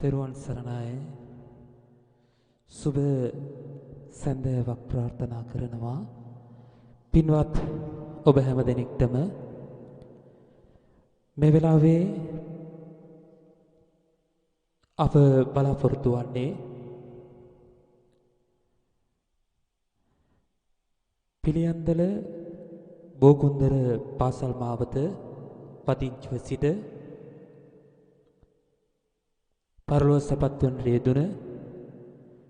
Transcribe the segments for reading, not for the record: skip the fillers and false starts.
තෙරුවන් සරණයි. සුබ සන්ධ්‍යාවක් ප්‍රාර්ථනා කරනවා. පින්වත් ඔබ හැම දෙනෙක්ටම මේ වෙලාවේ අප බලාපොරොත්තු වන්නේ පිළියන්දල බෝකුන්දර පාසල් මාවත පදිංචිව සිට පරලොව සැපත් වන රේදුන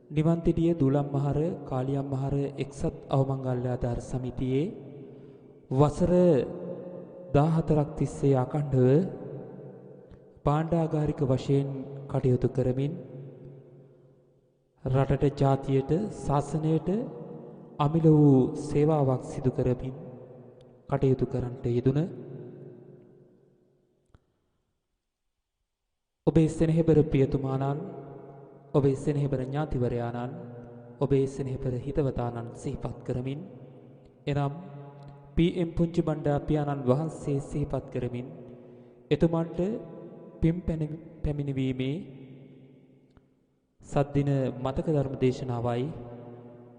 නිවන්තිඩිය දූලම්මහර කාලියම්මහර එක්සත් අවමංගල්‍යාධාර සමිතියේ වසර 14ක් තිස්සේ අඛණ්ඩව භාණ්ඩාගාරික වශයෙන් කටයුතු කරමින් රටට ජාතියට ශාසනයට අමිල වූ සේවාවක් සිදු කරමින් කටයුතු කරන්නට යෙදුන ඔබේ සෙනෙහබර පියතුමාණන්, ඔබේ සෙනෙහබර ඥාතිවරයාණන්, ඔබේ සෙනෙහබර හිතවතාණන් සිහිපත් කරමින් එනම් පී.එම්. පුංචි බණ්ඩා පියාණන් වහන්සේ සිහිපත් කරමින් එතුමන්ට පින් පැමිණීමේ සද්දින මතක ධර්ම දේශනාවයි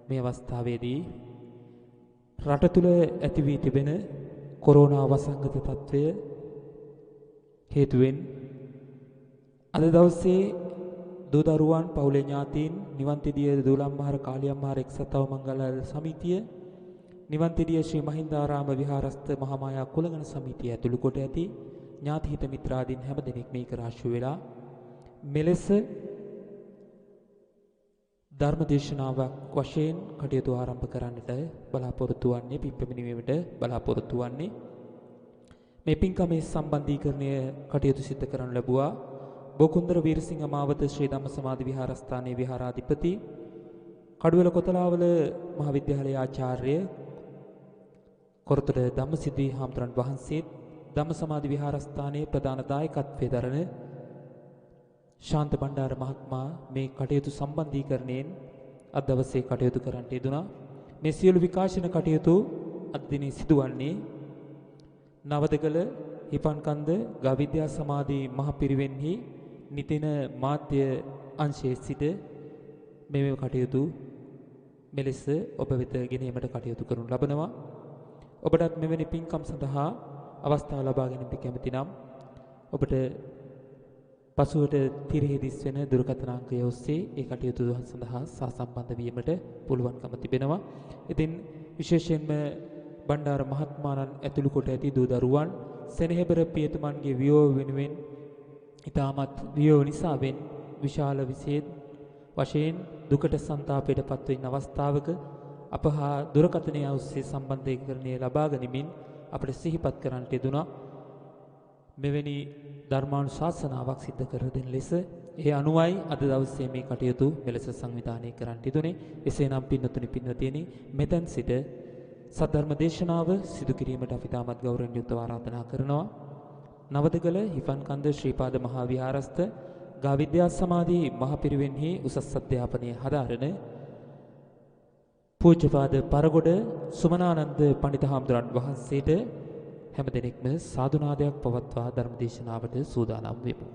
මේ අවස්ථාවේදී රට තුළ ඇති වී තිබෙන කොරෝනා වසංගත තත්ත්වය හේතුවෙන් අද දවසේ දූ දරුවන් පවුලේ ඥාතීන් නිවන්තිඩිය දූලම්මහර කාලියම්මහර එක්සත් අවමංගල්‍යාධාර සමිතිය නිවන්තිඩිය ශ්‍රී මහින්දාරාම විහාරස්ථ මහාමායා කුලගණ සමිතිය ඇතුළු කොට ඇති ඥාති හිත මිත්‍රාදීන් හැම දෙනෙක් මේක රාශී වෙලා මෙලෙස ධර්ම දේශනාවක් වශයෙන් කටයුතු ආරම්භ කරන්නට බලාපොරොත්තු වන්නේ පිප්පමිණීමේට බලාපොරොත්තු වන්නේ මේ පින්කමේ සම්බන්ධීකරණය කටයුතු සිදු කරන්න ලැබුවා බෝකුන්දර වීරසිංහ මාවත ශ්‍රී ධම්ම සමාධි විහාරස්ථානයේ විහාරාධිපති කඩුවල කොතලාවල මහාවිද්‍යාලයේ ආචාර්ය කොරතොට ධම්මසිද්ධි හාමුදුරන් වහන්සේත් ධම්ම සමාධි විහාරස්ථානයේ ප්‍රධාන දායකත්වයේ දරන ශාන්ත බණ්ඩාර මහත්මයා මේ කටයුතු සම්බන්ධීකරණයෙන් අද දවසේ කටයුතු කරන්නට යෙදුණා. මේ සියලු විකාශන කටයුතු අද දිනේ සිදුවන්නේ නවදගල හිපන්කන්ද ගාවිද්‍යා සමාධි මහ පිරිවෙන්හි නිතින මාධ්‍ය අංශයේ සිට මේ කටයුතු මෙලෙස ඔබ වෙත ගෙනීමට කටයුතු කරනු ලබනවා. ඔබටත් මෙවැනි පින්කම් සඳහා අවස්ථාව ලබා ගැනීමට කැමති නම් ඔබට පසුවට තිරෙහි දිස්වෙන දුරකථන අංකය ඔස්සේ ඒ කටයුතු සඳහා සහසම්බන්ධ වීමට පුළුවන්කම තිබෙනවා. ඉතින් විශේෂයෙන්ම බණ්ඩාර මහත්මයාණන් ඇතුළු කොට ඇති දූ දරුවන් සෙනෙහබර පියතුමන්ගේ වියෝව වෙනුවෙන් ඉතාමත් වියෝව නිසාවෙන් විශාල විශේෂ වශයෙන් දුකට සන්තාපයට පත්වෙන අවස්ථාවක අප හා දුරකථනය ඔස්සේ සම්බන්ධීකරණය ලබා ගනිමින් අපට සිහිපත් කරන්නට යෙදුණා. මෙවැනි ධර්මානුශාසනාවක් සිද්ධ කර දෙන ලෙස ඒ අනුවයි අද දවසේ මේ කටයුතු මෙලෙස සංවිධානය කරන්නට යෙදුනේ. එසේනම් පින්නතුනි පින්නතියනි මෙතෙන් සිට සද්ධර්ම දේශනාව සිදු කිරීමට අපි තාමත් ගෞරවයෙන් යුක්තව ආරාධනා කරනවා. නවදගල හිපන්කන්ද ශ්‍රීපාද මහා විහාරස්ථ ගාවිද්‍යා සමාධි මහ පිරිවෙන්හි උසස් අධ්‍යාපනය හදාරන පූජ්‍යපාද පරගොඩ සුමනානන්ද පඬිත හාමුදුරන් වහන්සේට හැම දෙනෙක්ම සාදුනාදයක් පවත්වා ධර්ම දේශනාවට සූදානම් වෙමු.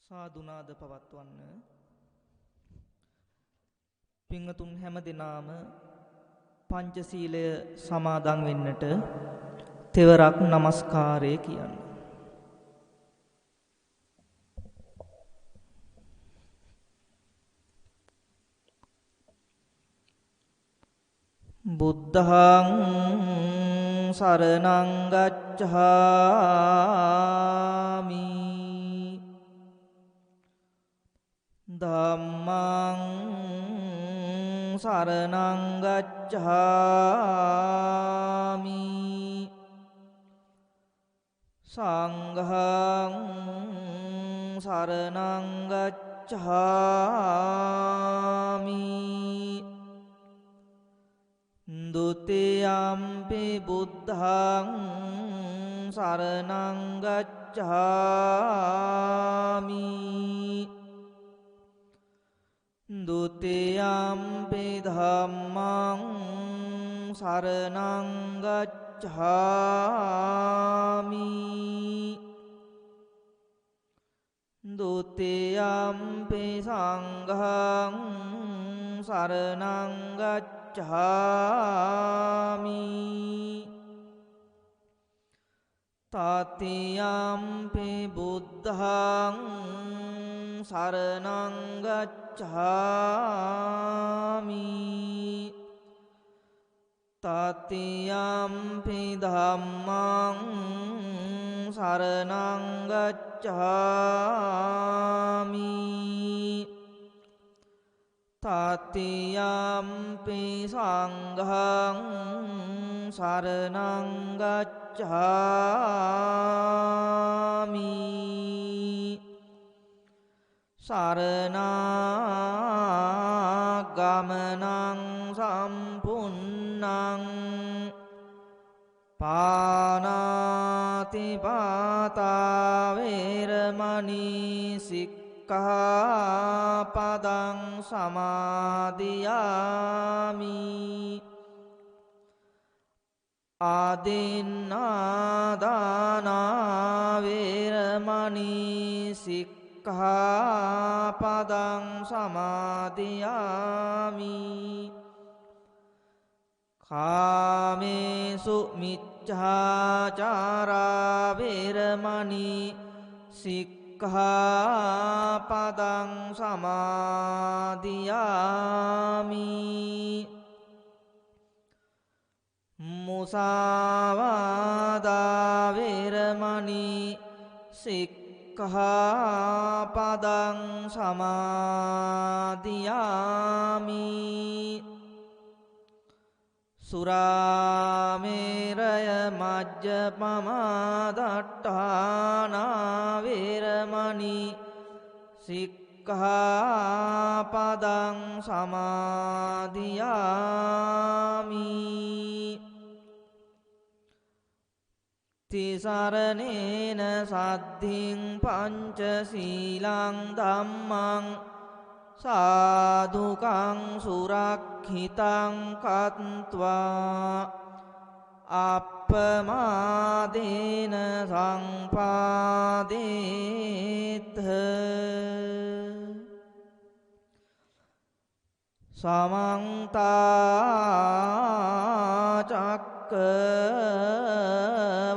සාදුනාද පවත්වන්න. පින්වතුන් හැම දෙනාම පංචශීලය සමාදන් වෙන්නට තෙවරක් নমස්කාරය කියන්න. බුද්ධං සරණං ගච්ඡාමි ධම්මං සරණං ගච්ඡාමි සංඝං සරණං ගච්ඡාමි දුතියම්පි බුද්ධං සරණං ගච්ඡාමි ဒုတိယံ පි ධම්මං සරණං ගච්ඡාමි ဒုတိယံ පි සංඝං සරණං ගච්ඡාමි တတိယံ පි බුද්ධං සරණං ගච්ඡාමි တတိယံ පි ධම්මං සරණං ගච්ඡාමි တတိယံ පි සංඝං සරණං ගච්ඡාමි สารนากามนังสัมพุนนังปานาติปาตาเวรมณีสิกขาปดังสมาธิยามิอาดินนาดานาเวรมณีสิกขาปดังสมาธิยามิคาเมสุมิจฉาจาราเวรมณีสิกขาปดังสมาธิยามิมุสาวาทาเวรมณีสิกขาปดังสมาธิยามิสุราเมรยมัจจปมาดัฏฐานาเวรมณีสิกขาปดังสมาธิยามิติสารเนนะสัทธิงปัญจศีลังธัมมังสาธุกังสุรักขิตังคัตตวาอัปปมาเดนะสังปาเดเถสมังตาจักเก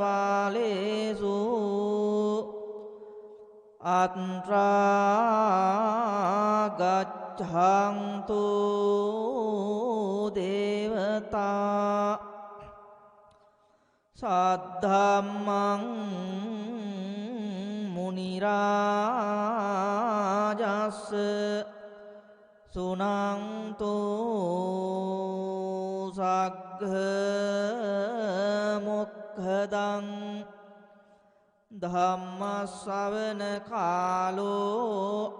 วาเลสุอัตรากัจฉังตุเดวตาสัทธัมมังมุนิราจัสสะสุนังตุสักขมุขดังธัมมสสวนคาโล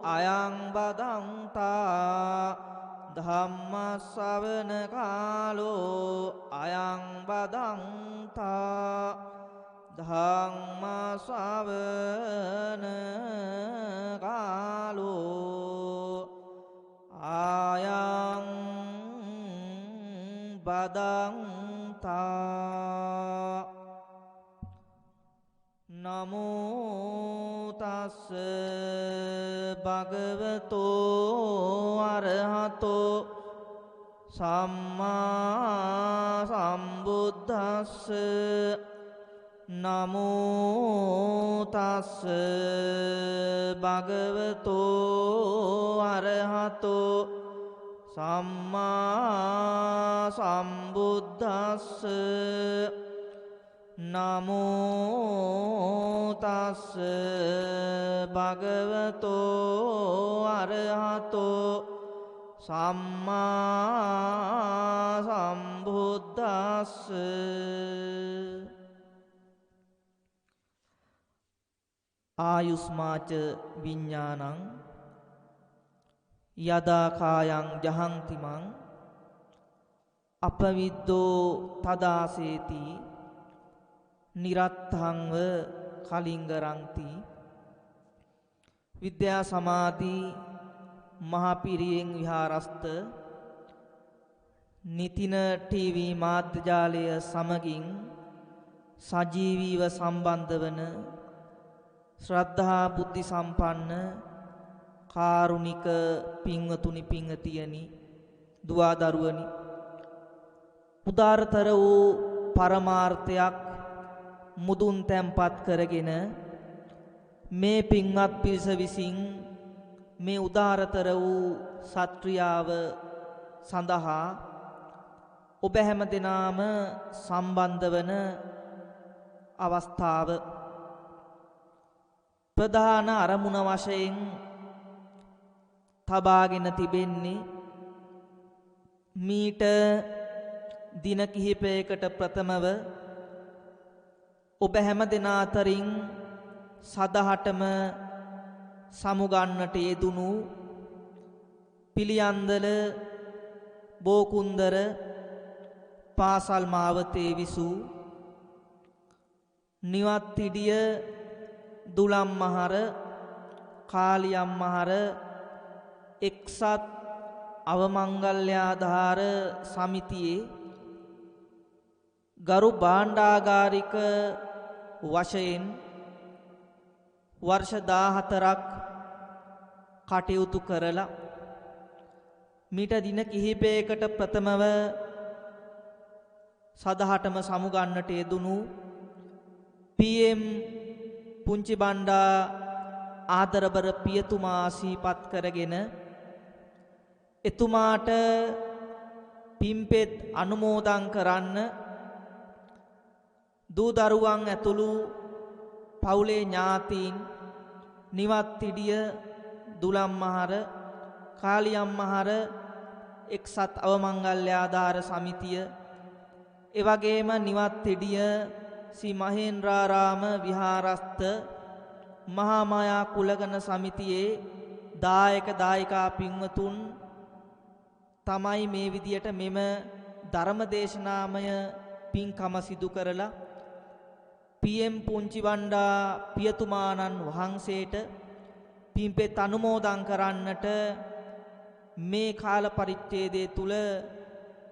อายังบดังตาธัมมสสวนคาโลอายังบดังตาธัมมสสวนคาโลอายังบดังตานะโมตัสสะภะคะวะโตอะระหะโตสัมมาสัมพุทธัสสะนะโมตัสสะภะคะวะโตอะระหะโตสัมมาสัมพุทธัสสะนะโมตัสสะภะคะวะโตอะระหะโตสัมมาสัมพุทธัสสะอายุสมาจวิญญาณังยดาคายังจหังติมัง අපවිද්දෝ තදාසේති නිරත්තංව කලිංගරන්ති විද්‍යා සමාධි මහපිරියෙන් විහාරස්ත නිතින ටීවී මාධ්‍ය ජාලය සමගින් සජීවීව සම්බන්ධ වන ශ්‍රද්ධා බුද්ධි සම්පන්න කාරුණික පින්වතුනි පින්වතියනි දුවා දරුවනි උදාරතර වූ පරමාර්ථයක් මුදුන් තැන්පත් කරගෙන මේ පින්වත් පිරිස විසින් මේ උදාරතර වූ සත්ක්‍රියාව සඳහා ඔබ හැම දෙනාම සම්බන්ධ වන අවස්ථාව ප්‍රධාන අරමුණ වශයෙන් තබාගෙන තිබෙන්නේ මීට දින කිහිපයකට ප්‍රථමව ඔබ හැම දෙනා අතරින් සදහටම සමුගන්නට යෙදුණු පිළියන්දල බෝකුන්දර පාසල් මාවතේ විසූ නිවත්තිඩිය දුලම්මහර කාලියම්මහර එක්සත් අවමංගල්‍යාධාර සමිතියේ ගරු භාණ්ඩාගාරික වශයෙන් වර්ෂ 14ක් කටයුතු කරලා මීට දින කිහිපයකට ප්‍රථමව සදහටම සමුගන්නට යෙදුණු PM පුංචි බණ්ඩා ආදරබර පියතුමා සිහිපත් කරගෙන එතුමාට පිම්පෙත් අනුමෝදන් කරන්න දූ දරුවන් ඇතුළු පවුලේ ඥාතීන් නිවත්තිඩිය දුලම්මහර කාලියම්මහර එක්සත් අවමංගල්‍යාධාර සමිතිය එවැගේම නිවත්තිඩිය ශ්‍රී මහේන්ද්‍රාරාම විහාරස්ත මහා මායා කුලගණ සමිතියේ දායක දායිකා පින්වතුන් තමයි මේ විදියට මෙම ධර්ම දේශනාමය පින්කම සිදු කරලා PM පුංචි වණ්ඩා පියතුමාණන් වහන්සේට පින්පෙත් අනුමෝදන් කරන්නට මේ කාල පරිච්ඡේදය තුල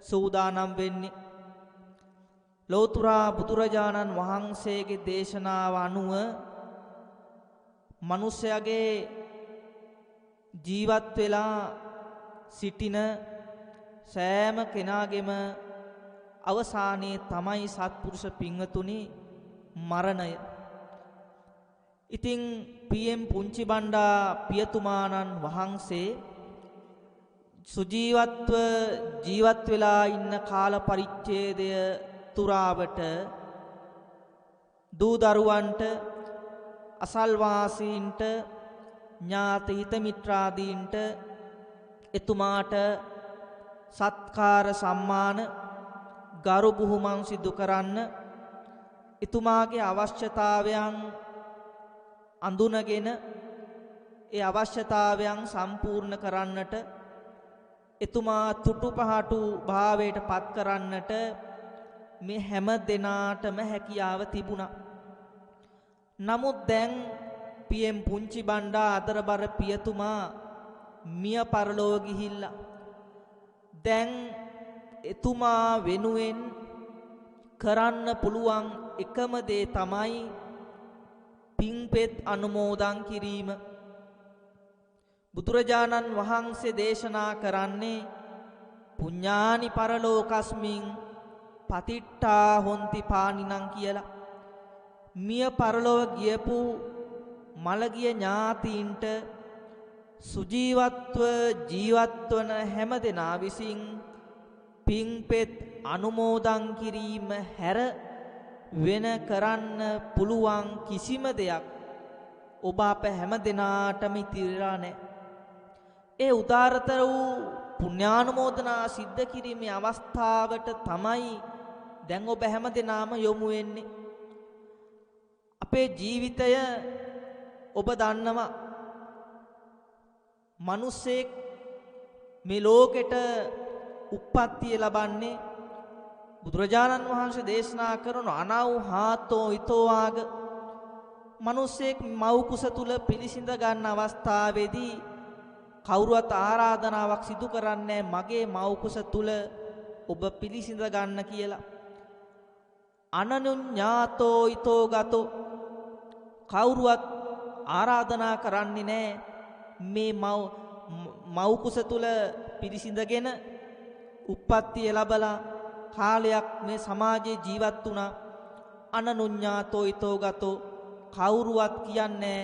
සූදානම් වෙන්නේ ලෞතර බුදුරජාණන් වහන්සේගේ දේශනාව අනුව මිනිසයාගේ ජීවත් වෙලා සිටින සෑම කෙනාගේම අවසානයේ තමයි සත්පුරුෂ පින්වතුනි මරණය. ඉතින් PM පුංචි බණ්ඩා පියතුමාණන් වහන්සේ සුජීවත්ව ජීවත් වෙලා ඉන්න කාල පරිච්ඡේදය තුරාවට දූ දරුවන්ට අසල්වාසීන්ට ඥාති හිත මිත්‍රාදීන්ට එතුමාට සත්කාර සම්මාන ගරු බුහුමන් සිදු කරන්න එතුමාගේ අවශ්‍යතාවයන් අඳුනගෙන ඒ අවශ්‍යතාවයන් සම්පූර්ණ කරන්නට එතුමා තුටුපහටු භාවයට පත් කරන්නට මේ හැම දෙනාටම හැකියාව තිබුණා. නමුත් දැන් PM පුංචි බණ්ඩා අදරබර පියතුමා මිය පරලොව ගිහිල්ලා දැන් එතුමා වෙනුවෙන් කරන්න පුළුවන් එකම දේ තමයි පින්පෙත් අනුමෝදන් කිරීම. බුදුරජාණන් වහන්සේ දේශනා කරන්නේ පුඤ්ඤානි පරලෝකස්මින් පතිට්ඨා හොන්ති පානිනං කියලා. මිය පරලොව ගියපු මළගිය ඥාතීන්ට සුජීවත්ව ජීවත්වන හැම දෙනා විසින් පින්පෙත් අනුමෝදන් කිරීම හැර වෙන කරන්න පුළුවන් කිසිම දෙයක් ඔබ අප හැම දෙනාටම ඉතිරිලා නැහැ. ඒ උදාරතර වූ පුණ්‍යානුමෝදනා සිද්ධ කිරීමේ අවස්ථාවට තමයි දැන් ඔබ හැම දෙනාම යොමු වෙන්නේ. අපේ ජීවිතය ඔබ දන්නවා මිනිස්සෙක් මේ ලෝකෙට උප්පත්තිය ලබන්නේ බුදුරජාණන් වහන්සේ දේශනා කරන අනව්හාතෝ ඊතෝ ආග මිනිසෙක් මව් කුස තුල පිළිසිඳ ගන්න අවස්ථාවේදී කවුරුවත් ආරාධනාවක් සිදු කරන්නේ මගේ මව් කුස තුල ඔබ පිළිසිඳ ගන්න කියලා. අනනුඤ්ඤාතෝ ඊතෝ ගතෝ කවුරුවත් ආරාධනා කරන්නේ නැහැ මේ මව් කුස තුල පිළිසිඳගෙන උප්පත්තිය ලැබලා කාලයක් මේ සමාජයේ ජීවත් වුණා. අනනුඤ්ඤාතෝ ඊතෝ ගතෝ කවුරුවත් කියන්නේ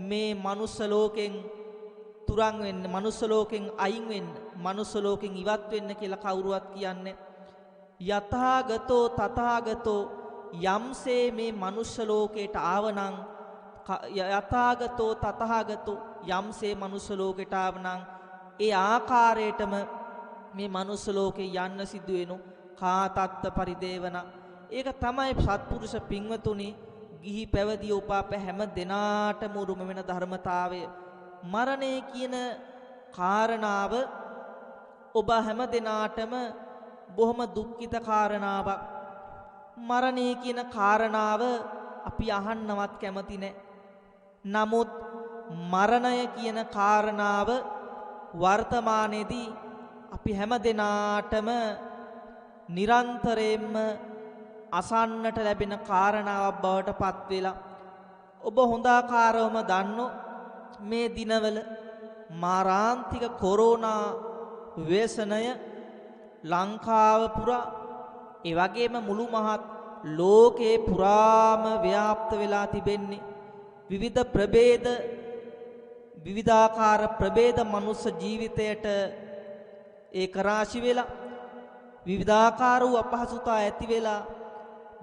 මේ මනුස්ස ලෝකෙන් තුරන් වෙන්න, මනුස්ස ලෝකෙන් අයින් වෙන්න, මනුස්ස ලෝකෙන් ඉවත් වෙන්න කියලා කවුරුවත් කියන්නේ. යථාගතෝ තථාගතෝ යම්සේ මේ මනුස්ස ලෝකයට ආවනම්, යථාගතෝ තථාගතෝ යම්සේ මනුස්ස ලෝකයට ආවනම් ඒ ආකාරයටම මේ මනුස්ස ලෝකේ යන්න සිදු වෙනු කාතත්ත පරිදේවන. ඒක තමයි සත්පුරුෂ පින්වතුනි ගිහි පැවිදි උපාප හැම දෙනාටම උරුම වෙන ධර්මතාවය. මරණය කියන කාරණාව ඔබ හැම දෙනාටම බොහොම දුක්ඛිත කාරණාවක්. මරණය කියන කාරණාව අපි අහන්නවත් කැමති නැහැ. නමුත් මරණය කියන කාරණාව වර්තමානයේදී අපි හැම දෙනාටම නිරන්තරයෙන්ම අසන්නට ලැබෙන කාරණාවක් බවට පත් වෙලා. ඔබ හොඳාකාරවම දන්නෝ මේ දිනවල මාරාන්තික කොරෝනා ව්‍යසනය ලංකාව පුරා ඒ වගේම මුළු මහත් ලෝකේ පුරාම ව්‍යාප්ත වෙලා තිබෙන්නේ. විවිධ ප්‍රභේද විවිධාකාර ප්‍රභේද මනුස්ස ජීවිතයට ඒක රාශි වෙලා විවිධාකාර වූ අපහසුතා ඇති වෙලා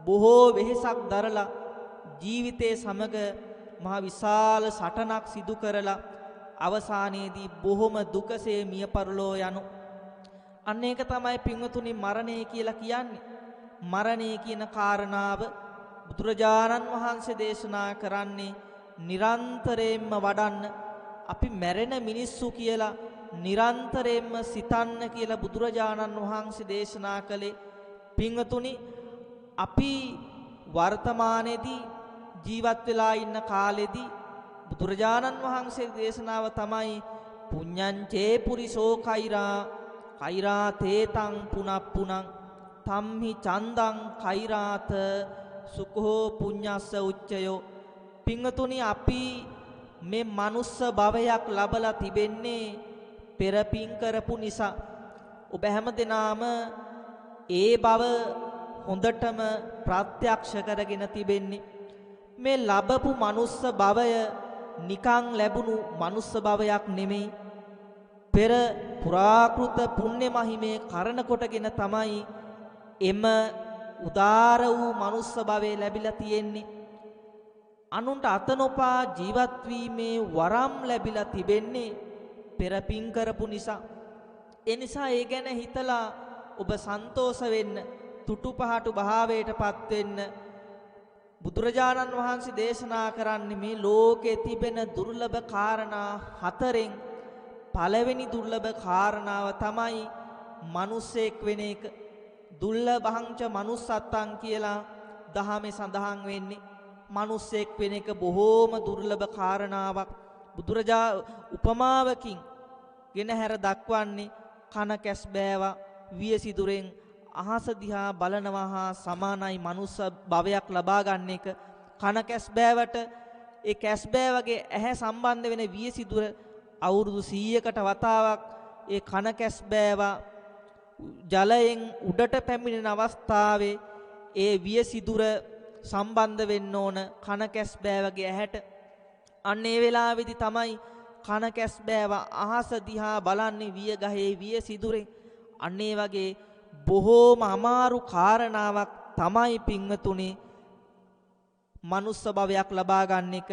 බොහෝ වෙහෙසක් දරලා ජීවිතයේ සමග මහ විශාල සටනක් සිදු කරලා අවසානයේදී බොහොම දුකසේ මිය පරලෝ යනු. අන්න ඒක තමයි පින්වතුනි මරණය කියලා කියන්නේ. මරණය කියන කාරණාව බුදුරජාණන් වහන්සේ දේශනා කරන්නේ නිරන්තරයෙන්ම වඩන්න. අපි මැරෙන මිනිස්සු කියලා නිරන්තරයෙන්ම සිතන්න කියලා බුදුරජාණන් වහන්සේ දේශනා කළේ. පින්වතුනි අපි වර්තමානයේදී ජීවත් වෙලා ඉන්න කාලෙදී බුදුරජාණන් වහන්සේ දේශනාව තමයි පුඤ්ඤංචේ පුරිසෝ කෛරා කෛරා තේතං පුනප්පුනං තම්හි චන්දං කෛරාත සුඛෝ පුඤ්ඤස්ස උච්චයෝ. පින්වතුනි අපි මේ මනුස්ස භවයක් ලබලා තිබෙන්නේ පෙර පින් කරපු නිසා. ඔබ හැමදෙනාම ඒ බව හොඳටම ප්‍රත්‍යක්ෂ කරගෙන තිබෙන්නේ. මේ ලැබපු මනුස්ස භවය නිකං ලැබුණු මනුස්ස භවයක් නෙමෙයි. පෙර පුරාකෘත පුණ්‍ය මහිමේ කරන කොටගෙන තමයි එම උදාර වූ මනුස්ස භවය ලැබිලා තියෙන්නේ. අනුන්ට අත නොපා ජීවත් වීමේ වරම් ලැබිලා තිබෙන්නේ පෙර පින් කරපු නිසා. ඒ නිසා ඒ ගැන හිතලා ඔබ සන්තෝෂ වෙන්න, තුටුපහටු භාවයටපත් වෙන්න. බුදුරජාණන් වහන්සේ දේශනා කරන්නේ මේ ලෝකේ තිබෙන දුර්ලභ කාරණා හතරෙන් පළවෙනි දුර්ලභ කාරණාව තමයි මිනිසෙක් වෙන එක. දුර්ලභංච manussත්තං කියලා දහමේ සඳහන් වෙන්නේ. මිනිසෙක් වෙන එක බොහෝම දුර්ලභ කාරණාවක්. බුදුරජා උපමාවකින් ගෙන හැර දක්වන්නේ කන කැස් බෑවා වියසිදුරෙන් අහස දිහා බලනවා හා සමානයි මනුස්ස භවයක් ලබා ගන්න එක. කන කැස් බෑවට ඒ කැස් බෑවගේ ඇහැ සම්බන්ධ වෙන වියසිදුර අවුරුදු 100කට වතාවක් ඒ කන කැස් බෑවා ජලයෙන් උඩට පැමිණෙන අවස්ථාවේ ඒ වියසිදුර සම්බන්ධ වෙන්න ඕන කන කැස් බෑවගේ ඇහැට. අන්න ඒ වෙලාවේදී තමයි කන කැස් බෑවා අහස දිහා බලන්නේ විය ගහේ වියසිදුරෙන්. අන්න ඒ වගේ බොහෝම අමාරු කාරණාවක් තමයි පින්වතුනි මනුස්ස භවයක් ලබා ගන්න එක.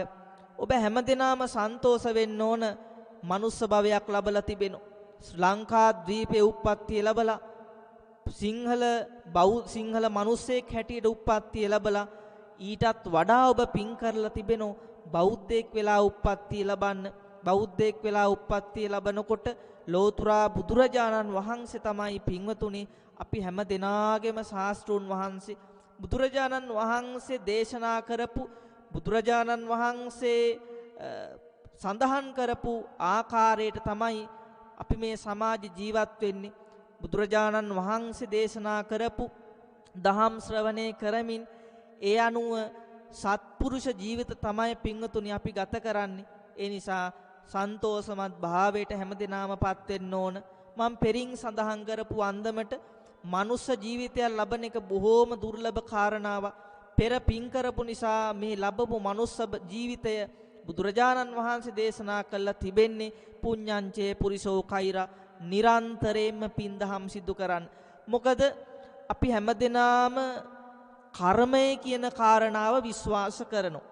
ඔබ හැමදෙනාම සන්තෝෂ වෙන්න ඕන මනුස්ස භවයක් ලබලා තිබෙන. ලංකා ද්වීපයේ උප්පත්තිය ලැබලා සිංහල මිනිස්සෙක් හැටියට උප්පත්තිය ලැබලා ඊටත් වඩා ඔබ පින් කරලා තිබෙන බෞද්ධයෙක් වෙලා උප්පත්තිය ලබන්න. බෞද්ධයෙක් වෙලා උප්පත්තිය ලබනකොට ලෝතුරා බුදුරජාණන් වහන්සේ තමයි පින්වතුනි අපි හැම දෙනාගේම ශාස්ත්‍රූන් වහන්සේ. බුදුරජාණන් වහන්සේ දේශනා කරපු බුදුරජාණන් වහන්සේ සඳහන් කරපු ආකාරයට තමයි අපි මේ සමාජ ජීවත් වෙන්නේ. බුදුරජාණන් වහන්සේ දේශනා කරපු දහම් ශ්‍රවණය කරමින් ඒ අනුව සත්පුරුෂ ජීවිත තමයි පින්වතුනි අපි ගත කරන්නේ. ඒ නිසා සන්තෝෂමත් භාවයට හැමදෙනාමපත් වෙන්න ඕන. මම පෙරින් සඳහන් කරපු අන්දමට මනුස්ස ජීවිතයක් ලබන එක බොහෝම දුර්ලභ කාරණාවක්. පෙර පින් කරපු නිසා මේ ලැබපු මනුස්ස ජීවිතය බුදුරජාණන් වහන්සේ දේශනා කළා තිබෙන්නේ පුඤ්ඤංචේ පුරිසෝ කෛරා නිරන්තරයෙන්ම පින් දහම් සිදු කරන්න. මොකද අපි හැමදෙනාම කර්මය කියන කාරණාව විශ්වාස කරනවා.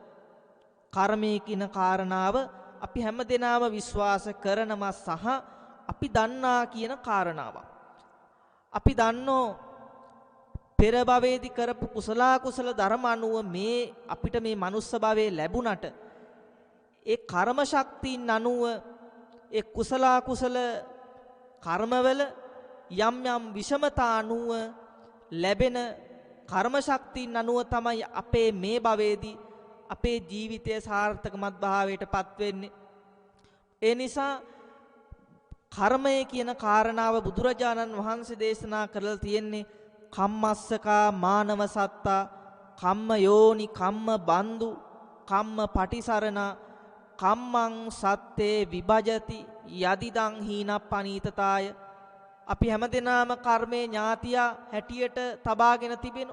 කර්මය කියන කාරණාව අපි හැමදෙනාම විශ්වාස කරනවා සහ අපි දන්නා කියන කාරණාව. අපි දන්නෝ පෙර භවයේදී කරපු කුසල ධර්ම අනුව මේ අපිට මේ මනුස්ස භවයේ ලැබුණට ඒ කර්ම ශක්තියින් අනුව ඒ කුසල කර්මවල යම් යම් විෂමතා අනුව ලැබෙන කර්ම ශක්තියින් අනුව තමයි අපේ මේ භවයේදී අපේ ජීවිතය සාර්ථකමත් භාවයටපත් වෙන්නේ. ඒ නිසා කර්මය කියන කාරණාව බුදුරජාණන් වහන්සේ දේශනා කරලා තියෙන්නේ කම්මස්සකා මානව සත්තා කම්ම යෝනි කම්ම බන්දු කම්ම පටිසරණ කම්මං සත්තේ විභජති යදිදං හීනප්පනීතතාය. අපි හැමදෙනාම කර්මයේ ඥාතියා හැටියට තබාගෙන තිබෙන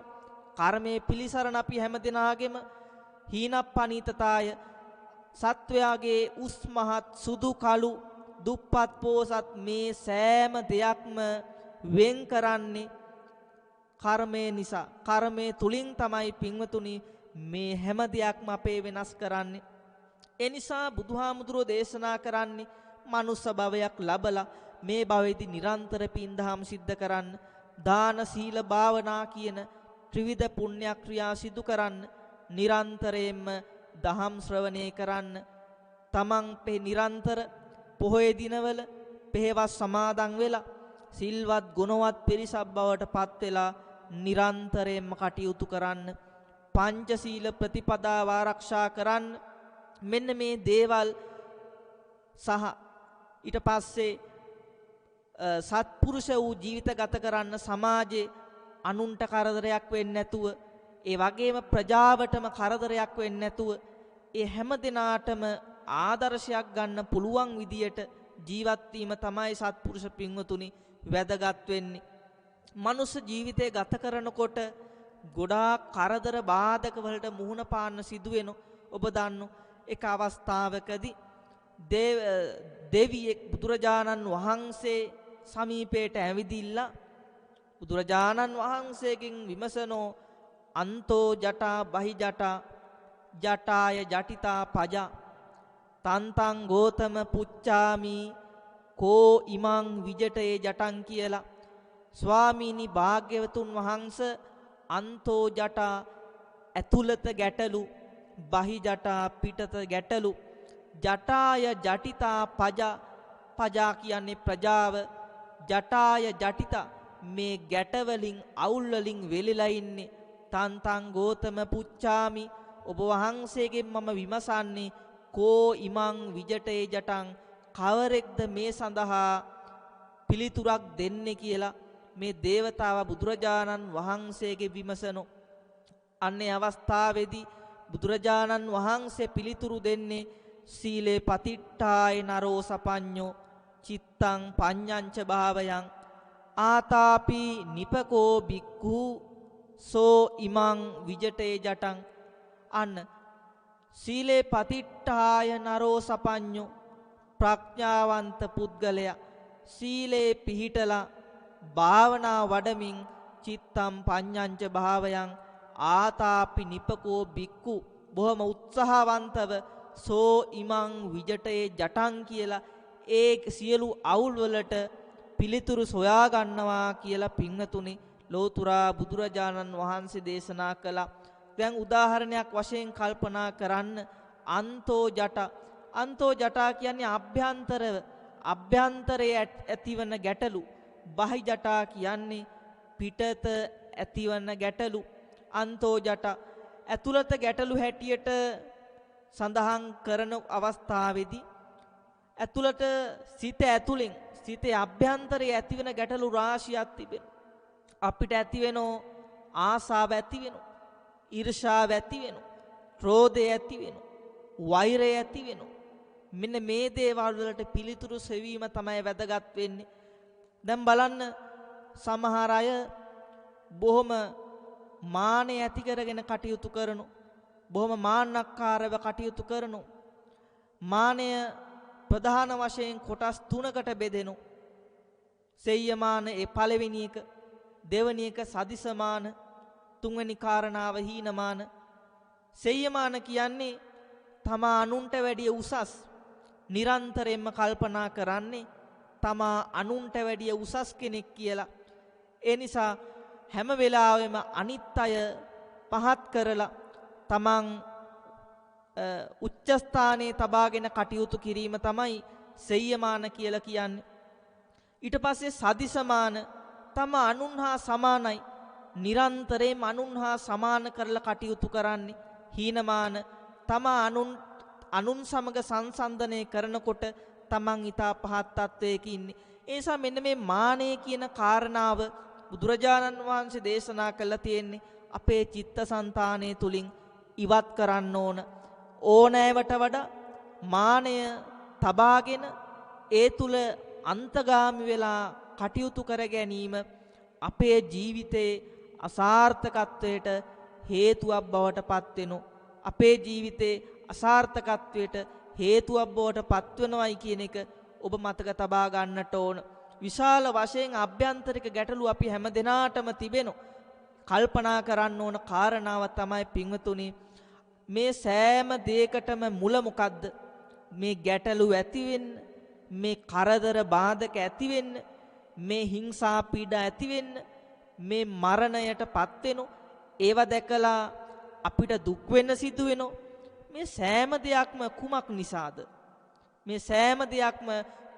කර්මයේ පිළිසරණ අපි හැමදෙනාගේම හීනප්පනීතතාය. සත්වයාගේ උස් මහත් සුදු කළු දුප්පත් පෝසත් මේ සෑම දෙයක්ම වෙන් කරන්නේ කර්මය නිසා. කර්මය තුලින් තමයි පින්වතුනි මේ හැම දෙයක්ම අපේ වෙනස් කරන්නේ. ඒ නිසා බුදුහාමුදුරෝ දේශනා කරන්නේ මනුස්ස භවයක් ලබලා මේ භවෙදී නිරන්තර පින් දහම් සිද්ධ කරන්න, දාන සීල භාවනා කියන ත්‍රිවිධ පුණ්‍ය ක්‍රියා සිදු කරන්න, නිරන්තරයෙන්ම දහම් ශ්‍රවණය කරන්න, තමන් නිරන්තර පොහොය දිනවල පෙහෙවස් සමාදන් වෙලා සිල්වත් ගුණවත් පිරිසක් බවට පත් වෙලා නිරන්තරයෙන්ම කටයුතු කරන්න, පංචශීල ප්‍රතිපදාව ආරක්ෂා කරන්න. මෙන්න මේ දේවල් සහ ඊට පස්සේ සත්පුරුෂ වූ ජීවිත ගත කරන්න සමාජයේ අනුන්ට කරදරයක් වෙන්නේ නැතුව, ඒ වගේම ප්‍රජාවටම කරදරයක් වෙන්නේ නැතුව ඒ හැම දිනාටම ආදර්ශයක් ගන්න පුළුවන් විදියට ජීවත් වීම තමයි සත්පුරුෂ පින්වතුනි වැදගත් වෙන්නේ. මනුස්ස ජීවිතය ගත කරනකොට ගොඩාක් කරදර බාධක වලට මුහුණ පාන්න සිදු වෙන ඔබ දන්නෝ. එක අවස්ථාවකදී දෙවියෙක් බුදුරජාණන් වහන්සේ සමීපයට ඇවිදිලා බුදුරජාණන් වහන්සේගෙන් විමසනෝ අන්තෝ ජටා බහි ජටා ජටාය ජටිතා පජා තන්තං ගෝතම පුච්චාමි කෝ ඉමං විජටේ ජටං කියලා. ස්වාමීනි භාග්‍යවතුන් වහන්සේ අන්තෝ ජටා ඇතුළත ගැටලු බහි ජටා පිටත ගැටලු ජටාය ජටිතා පජා පජා කියන්නේ ප්‍රජාව ජටාය ජටිතා මේ ගැටවලින් අවුල් වලින් වෙලිලා ඉන්නේ. තන්තං ගෝතම පුච්චාමි ඔබ වහන්සේගෙන් මම විමසන්නේ කෝ ඉමං විජටේ ජටං කවරෙක්ද මේ සඳහා පිළිතුරක් දෙන්නේ කියලා මේ දේවතාව බුදුරජාණන් වහන්සේගේ විමසනෝ. අන්නේ අවස්ථාවේදී බුදුරජාණන් වහන්සේ පිළිතුරු දෙන්නේ සීලේ පතිට්ඨාය නරෝ සපඤ්ඤෝ චිත්තං පඤ්ඤංච භාවයං ආතාපි නිපකෝ බික්ඛු සෝ ඉමං විජටේ ජටං. අන්න සීලේ පතිට්ඨාය නරෝ සපඤ්ඤෝ ප්‍රඥාවන්ත පුද්ගලයා සීලේ පිහිටලා භාවනා වඩමින් චිත්තම් පඤ්ඤංච භාවයන් ආතාපි නිපකෝ බික්ඛු බොහොම උත්සාහවන්තව සෝ ඉමං විජටේ ජටං කියලා ඒ සියලු අවුල් වලට පිළිතුරු සොයා ගන්නවා කියලා පින්නතුනි ලෝතුරා බුදුරජාණන් වහන්සේ දේශනා කළා. දැන් උදාහරණයක් වශයෙන් කල්පනා කරන්න අන්තෝ ජට. අන්තෝ ජටා කියන්නේ අභ්‍යන්තරයේ ඇතිවන ගැටලු. බහි ජටා කියන්නේ පිටත ඇතිවන ගැටලු. අන්තෝ ජටා ඇතුළත ගැටලු හැටියට සඳහන් කරන අවස්ථාවේදී ඇතුළත සිත ඇතුලෙන් සිතේ අභ්‍යන්තරයේ ඇතිවන ගැටලු රාශියක් තිබෙනවා. අපිට ඇතිවෙනෝ ආසාව ඇතිවෙනවා. ඊර්ෂාව ඇතිවෙනවා. ක්‍රෝධය ඇතිවෙනවා. වෛරය ඇතිවෙනවා. මෙන්න මේ දේවල් වලට පිළිතුරු සෙවීම තමයි වැදගත් වෙන්නේ. දැන් බලන්න සමහර අය බොහොම මානෙ ඇති කරගෙන කටයුතු කරනවා. බොහොම මාන්නක්කාරව කටයුතු කරනවා. මානය ප්‍රධාන වශයෙන් කොටස් 3කට බෙදෙනවා. සෙය්‍යමාන ඒ පළවෙනි එක, දෙවෙනි එක සදිසමාන, තුන්වෙනි කාරණාව හීනමාන. සෙය්‍යමාන කියන්නේ තමා අනුන්ට වැඩිය උසස්, නිරන්තරයෙන්ම කල්පනා කරන්නේ තමා අනුන්ට වැඩිය උසස් කෙනෙක් කියලා. ඒ නිසා හැම වෙලාවෙම අනිත් අය පහත් කරලා තමන් උච්ච ස්ථානයේ තබාගෙන කටයුතු කිරීම තමයි සෙය්‍යමාන කියලා කියන්නේ. ඊට පස්සේ සදිසමාන තම අනුන් හා සමානයි, නිරන්තරයෙන්ම අනුන් හා සමාන කරලා කටයුතු කරන්නේ. හීනමාන තම අනුන් සමග සංසන්දනය කරනකොට තමන් ඊටා පහත් තත්වයක ඉන්නේ. ඒ නිසා මෙන්න මේ මානය කියන කාරණාව බුදුරජාණන් වහන්සේ දේශනා කළා තියෙන්නේ අපේ චිත්තසංතානය තුලින් ඉවත් කරන්න ඕන. ඕනෑවට වඩා මානය තබාගෙන ඒ තුල අන්තගාමි වෙලා කටයුතු කර ගැනීම අපේ ජීවිතයේ අසාර්ථකත්වයට හේතුවක් බවට පත් වෙනවා. අපේ ජීවිතයේ අසාර්ථකත්වයට හේතුවක් බවට පත් වෙනවයි කියන එක ඔබ මතක තබා ගන්නට ඕන. විශාල වශයෙන් අභ්‍යන්තරික ගැටලු අපි හැම දිනාටම තිබෙනවා. කල්පනා කරන්න ඕන කාරණාව තමයි පින්වතුනි, මේ සෑම දෙයකටම මුල මොකද්ද? මේ ගැටලු ඇති වෙන්න, මේ කරදර බාධක ඇති වෙන්න, මේ හිංසා පීඩා ඇති වෙන්න, මේ මරණයටපත් වෙනෝ, ඒව දැකලා අපිට දුක් වෙන්න සිදු වෙනෝ. මේ සෑම දෙයක්ම කුමක් නිසාද? මේ සෑම දෙයක්ම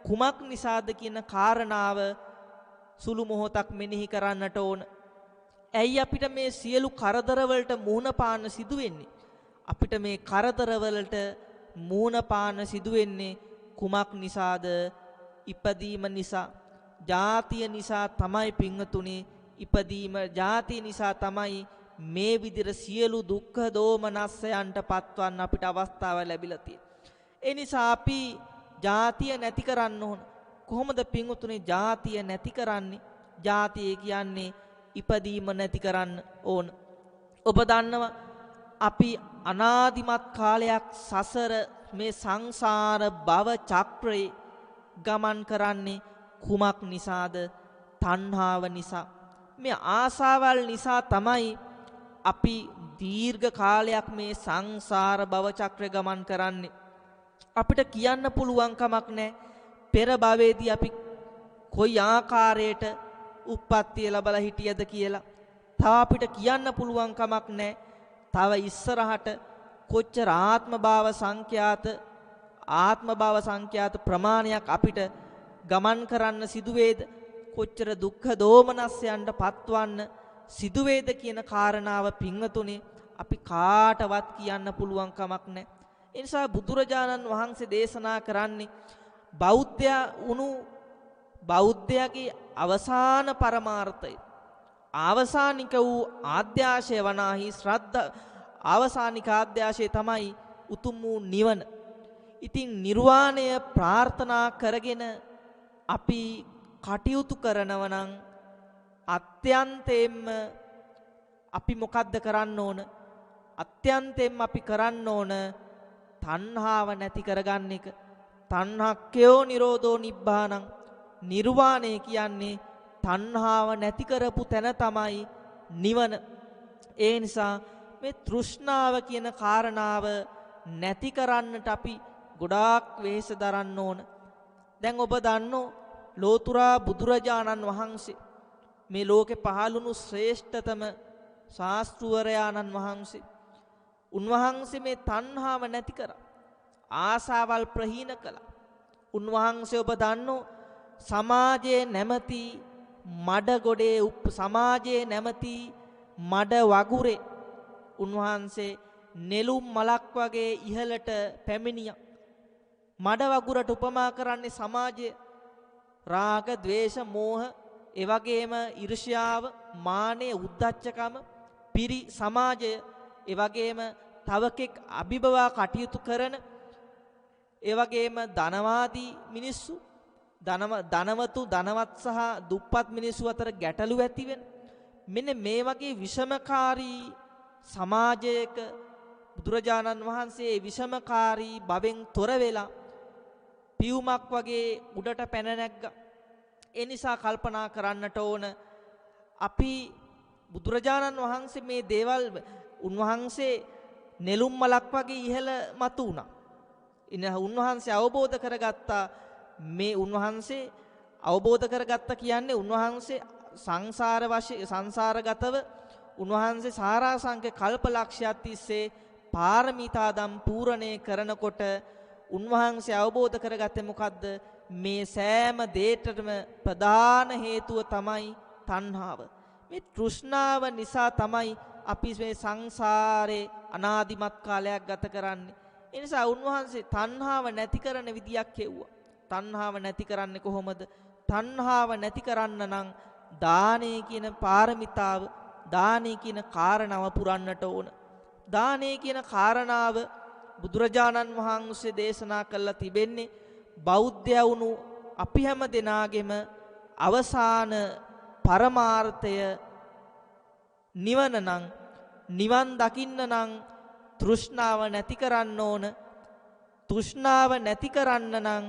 කුමක් නිසාද කියන කාරණාව සුළු මොහොතක් මෙනෙහි කරන්නට ඕන. ඇයි අපිට මේ සියලු කරදර වලට මුහුණ පාන්න සිදු වෙන්නේ? අපිට මේ කරදර වලට මුහුණ පාන්න සිදු වෙන්නේ කුමක් නිසාද? ඉපදීම නිසා, ජාතිය නිසා තමයි පින්වතුනි. ඉපදීම ජාතිය නිසා තමයි මේ විදිහට සියලු දුක්ඛ දෝමනස්සයන්ට පත්වන්න අපිට අවස්ථාව ලැබිලා තියෙන්නේ. ඒ නිසා අපි ජාතිය නැති කරන්න ඕන. කොහොමද පින්වතුනි ජාතිය නැති කරන්නේ? ජාතිය කියන්නේ ඉපදීම නැති කරන්න ඕන. ඔබ දන්නවා අපි අනාදිමත් කාලයක් සසර මේ සංසාර භව චක්‍රේ ගමන් කරන්නේ කුමක් නිසාද? තණ්හාව නිසා. මේ ආසාවල් නිසා තමයි අපි දීර්ඝ කාලයක් මේ සංසාර භව චක්‍රේ ගමන් කරන්නේ. අපිට කියන්න පුළුවන් කමක් නැහැ පෙර භවයේදී අපි කොයි ආකාරයට උප්පත්තිය ලැබලා හිටියද කියලා. තව අපිට කියන්න පුළුවන් කමක් නැහැ තව ඉස්සරහට කොච්චර ආත්ම භාව සංඛ්‍යාත ප්‍රමාණයක් අපිට ගමන් කරන්න සිදු වේද, කොච්චර දුක්ඛ දෝමනස්යන්ට පත්වන්න සිදු වේද කියන කාරණාව පින්වතුනි අපි කාටවත් කියන්න පුළුවන් කමක් නැහැ. ඒ නිසා බුදුරජාණන් වහන්සේ දේශනා කරන්නේ බෞද්ධයාගේ අවසාන පරමාර්ථය, ආවසානික වූ ආද්‍යාශය වනාහි ශ්‍රද්ධා. ආවසානික ආද්‍යාශය තමයි උතුම් වූ නිවන. ඉතින් නිර්වාණය ප්‍රාර්ථනා කරගෙන අපි කටයුතු කරනව නම් අත්‍යන්තයෙන්ම අපි මොකද්ද කරන්න ඕන? අත්‍යන්තයෙන්ම අපි කරන්න ඕන තණ්හාව නැති කරගන්න එක. තණ්හක්ඛයෝ නිරෝධෝ නිබ්බානං. නිර්වාණය කියන්නේ තණ්හාව නැති කරපු තැන තමයි නිවන. ඒ නිසා මේ තෘෂ්ණාව කියන කාරණාව නැති කරන්නට අපි ගොඩාක් වෙහෙස දරන්න ඕන. දැන් ඔබ දන්නෝ ලෝතුරා බුදුරජාණන් වහන්සේ මේ ලෝකේ පහළුණු ශ්‍රේෂ්ඨතම ශාස්ත්‍රවරයාණන් වහන්සේ. උන්වහන්සේ මේ තණ්හාව නැති කරා. ආසාවල් ප්‍රහීන කළා. උන්වහන්සේ ඔබ දන්නෝ සමාජයේ නැමැති මඩ ගොඩේ සමාජයේ නැමැති මඩ වගුරේ උන්වහන්සේ නෙළුම් මලක් වගේ ඉහළට පැමිණියා. මඩ වගුරට උපමා කරන්නේ සමාජය. රාග, ద్వේෂ, මෝහ, ඒ වගේම ඊර්ෂ්‍යාව, මානය, උද්ධච්චකම පිරි සමාජය. ඒ වගේම තවකෙක් අභිබවා කටයුතු කරන, ඒ වගේම ධනවාදී මිනිස්සු, ධනවතු ධනවත් සහ දුප්පත් මිනිස්සු අතර ගැටලු ඇති වෙන මෙන්න මේ වගේ විෂමකාරී සමාජයක බුදුරජාණන් වහන්සේ විෂමකාරී භවෙන් තොර වෙලා පියුමක් වගේ උඩට පැන නැග්ගා. ඒ නිසා කල්පනා කරන්නට ඕන අපි බුදුරජාණන් වහන්සේ මේ දේවල් උන්වහන්සේ නෙළුම් මලක් වගේ ඉහළ මතු වුණා. උන්වහන්සේ අවබෝධ කරගත්තා. මේ උන්වහන්සේ අවබෝධ කරගත්ත කියන්නේ උන්වහන්සේ සංසාරගතව උන්වහන්සේ සාරාංශක කල්පලක්ෂයක් තිස්සේ පාරමිතා දම් පූර්ණේ කරනකොට උන්වහන්සේ අවබෝධ කරගත්තේ මොකද්ද? මේ සෑම දෙයකටම ප්‍රධාන හේතුව තමයි තණ්හාව. මේ තෘෂ්ණාව නිසා තමයි අපි මේ සංසාරේ අනාදිමත් කාලයක් ගත කරන්නේ. ඒ නිසා උන්වහන්සේ තණ්හාව නැති කරන විදියක් හෙව්වා. තණ්හාව නැති කරන්නේ කොහොමද? තණ්හාව නැති කරන්න නම් දානේ කියන පාරමිතාව, දානේ කියන කාරණාව පුරන්නට ඕන. දානේ කියන කාරණාව බුදුරජාණන් වහන්සේ දේශනා කළා තිබෙන්නේ බෞද්ධය වුණු අපි හැම දෙනාගේම අවසාන පරමාර්ථය නිවන නම්, නිවන් දකින්න නම් තෘෂ්ණාව නැති කරන්න ඕන. තෘෂ්ණාව නැති කරන්න නම්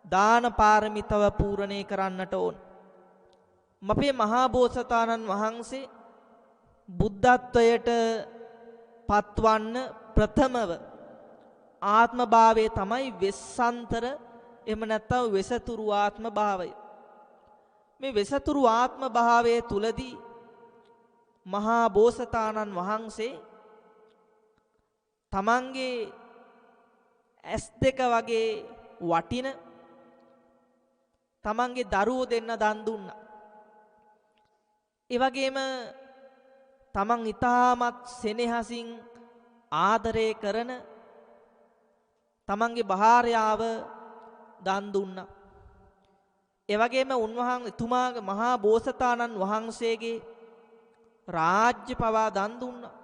දාන පාරමිතාව පූර්ණේ කරන්නට ඕන. අපේ මහා බෝසතාණන් වහන්සේ බුද්ධත්වයට පත්වන්න ප්‍රථමව ආත්ම භාවයේ තමයි වෙස්සන්තර, එහෙම නැත්නම් වෙසතුරු ආත්ම භාවය. මේ වෙසතුරු ආත්ම භාවයේ තුලදී මහා බෝසතාණන් වහන්සේ තමන්ගේ ඇස් දෙක වගේ වටින තමන්ගේ දරුවෝ දෙන්න දන් දුන්නා. ඒ වගේම තමන් ඊටමත් සෙනෙහසින් ආදරය කරන තමන්ගේ භාර්යාව දන් දුන්නා. ඒ වගේම උන්වහන්සේ මහා බෝසතාණන් වහන්සේගේ රාජ්‍ය පවා දන් දුන්නා.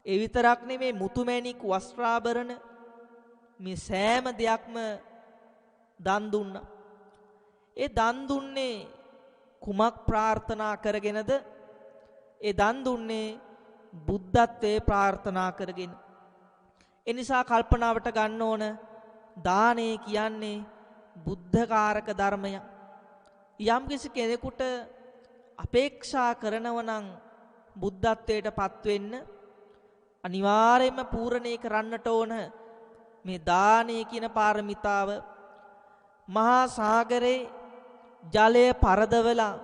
ඒ විතරක් නෙමේ මුතුමැණික් වස්ත්‍රාභරණ මේ සෑම දෙයක්ම දන් දුන්නා. ඒ දන් දුන්නේ කුමක් ප්‍රාර්ථනා කරගෙනද? ඒ දන් දුන්නේ බුද්ධත්වයේ ප්‍රාර්ථනා කරගෙන. ඒ නිසා කල්පනාවට ගන්න ඕන දානේ කියන්නේ බුද්ධකාරක ධර්මයක්. යම්කිසි කෙනෙකුට අපේක්ෂා කරනව නම් බුද්ධත්වයට පත් වෙන්න අනිවාර්යයෙන්ම පූර්ණේ කරන්නට ඕන මේ දානේ කියන පාරමිතාව. මහා සාගරේ ජලය පරදවලා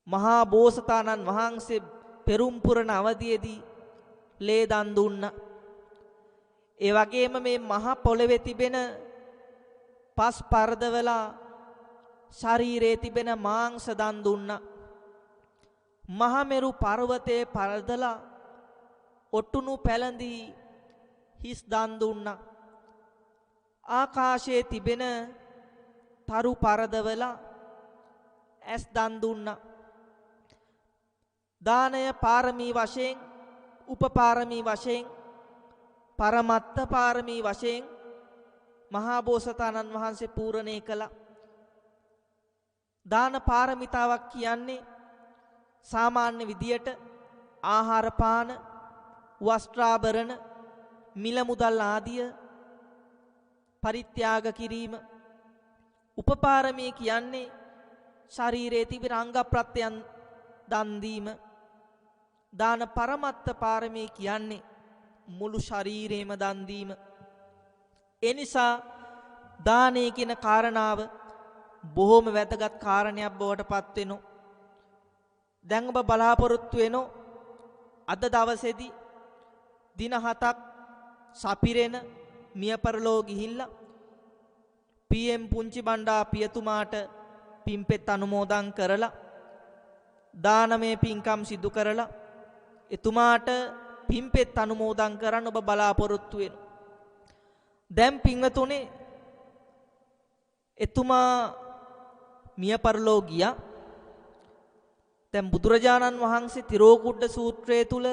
මහා බෝසතාණන් වහන්සේ පෙරුම් පුරන අවධියේදී ලේ දන් දුන්නා. ඒ වගේම මේ මහ පොළවේ තිබෙන පස් පරදවලා ශරීරයේ තිබෙන මාංශ දන් දුන්නා. මහා මෙරු පර්වතයේ පරදලා ඔටුනු පැලඳී හිස් දන් දුන්නා. ආකාශයේ තිබෙන තරු පරදවලා ඇස් දන් දුන්නා. දානය පාරමී වශයෙන්, උපපාරමී වශයෙන්, පරමත්ත පාරමී වශයෙන් මහා බෝසතාණන් වහන්සේ පූර්ණේ කළා. දාන පාරමිතාවක් කියන්නේ සාමාන්‍ය විදියට ආහාර පාන, වස්ත්‍රාභරණ, මිල මුදල් ආදිය පරිත්‍යාග කිරීම. උපපාරමී කියන්නේ ශරීරයේ තිබෙන අංග ප්‍රත්‍යයන් දන් දීම. දාන පරමත්ත පාරමී කියන්නේ මුළු ශරීරේම දන් දීම. ඒ නිසා දානේ කියන කාරණාව බොහොම වැදගත් කාරණයක් බවට පත් වෙනවා. දැන් ඔබ බලාපොරොත්තු වෙනෝ අද දවසේදී දින 7ක් සපිරෙන මිය පරලෝ ගිහිල්ලා PM පුංචි බණ්ඩා පියතුමාට පින්පෙත් අනුමෝදන් කරලා දානමය පින්කම් සිදු කරලා එතුමාට පින්පෙත් අනුමෝදන් කරන්න ඔබ බලාපොරොත්තු වෙනවා. දැන් පින්වතුනේ එතුමා මිය පරලෝ ගියා. දැන් බුදුරජාණන් වහන්සේ තිරෝකුඩ්ඩ සූත්‍රය තුල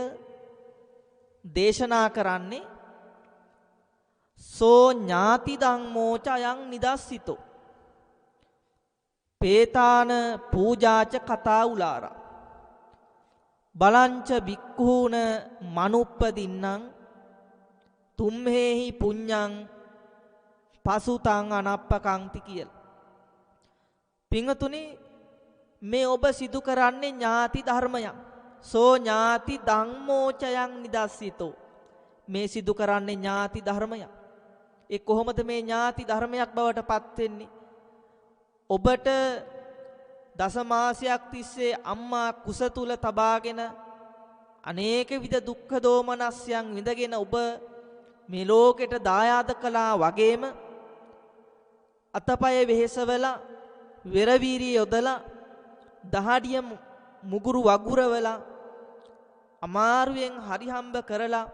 දේශනා කරන්නේ සෝ ඥාති ධම්මෝච අයං නිදස්සිතෝ පේතාන පූජාච කතා උලාරා බලංච බික්ඛූන මනුප්පදින්නම් තුම්හෙහි පුඤ්ඤං පසුතං අනප්පකංති කියලා. පින්වතුනි මේ ඔබ සිදු කරන්නේ ඥාති ධර්මයක්. සෝ ඥාති ධම්මෝචයන් නිදස්සිතෝ. මේ සිදු කරන්නේ ඥාති ධර්මයක්. ඒ කොහොමද මේ ඥාති ධර්මයක් බවට පත් වෙන්නේ? ඔබට දසමාසයක් තිස්සේ අම්මා කුස තුල තබාගෙන අනේක විද දුක්ඛ දෝමනස්යන් විඳගෙන ඔබ මේ ලෝකෙට දායාද කළා වගේම අතපය වෙහෙසවලා වෙරවීරිය යොදලා දහඩිය මුගුරු වගුරවලා අමාරුවෙන් හරි හම්බ කරලා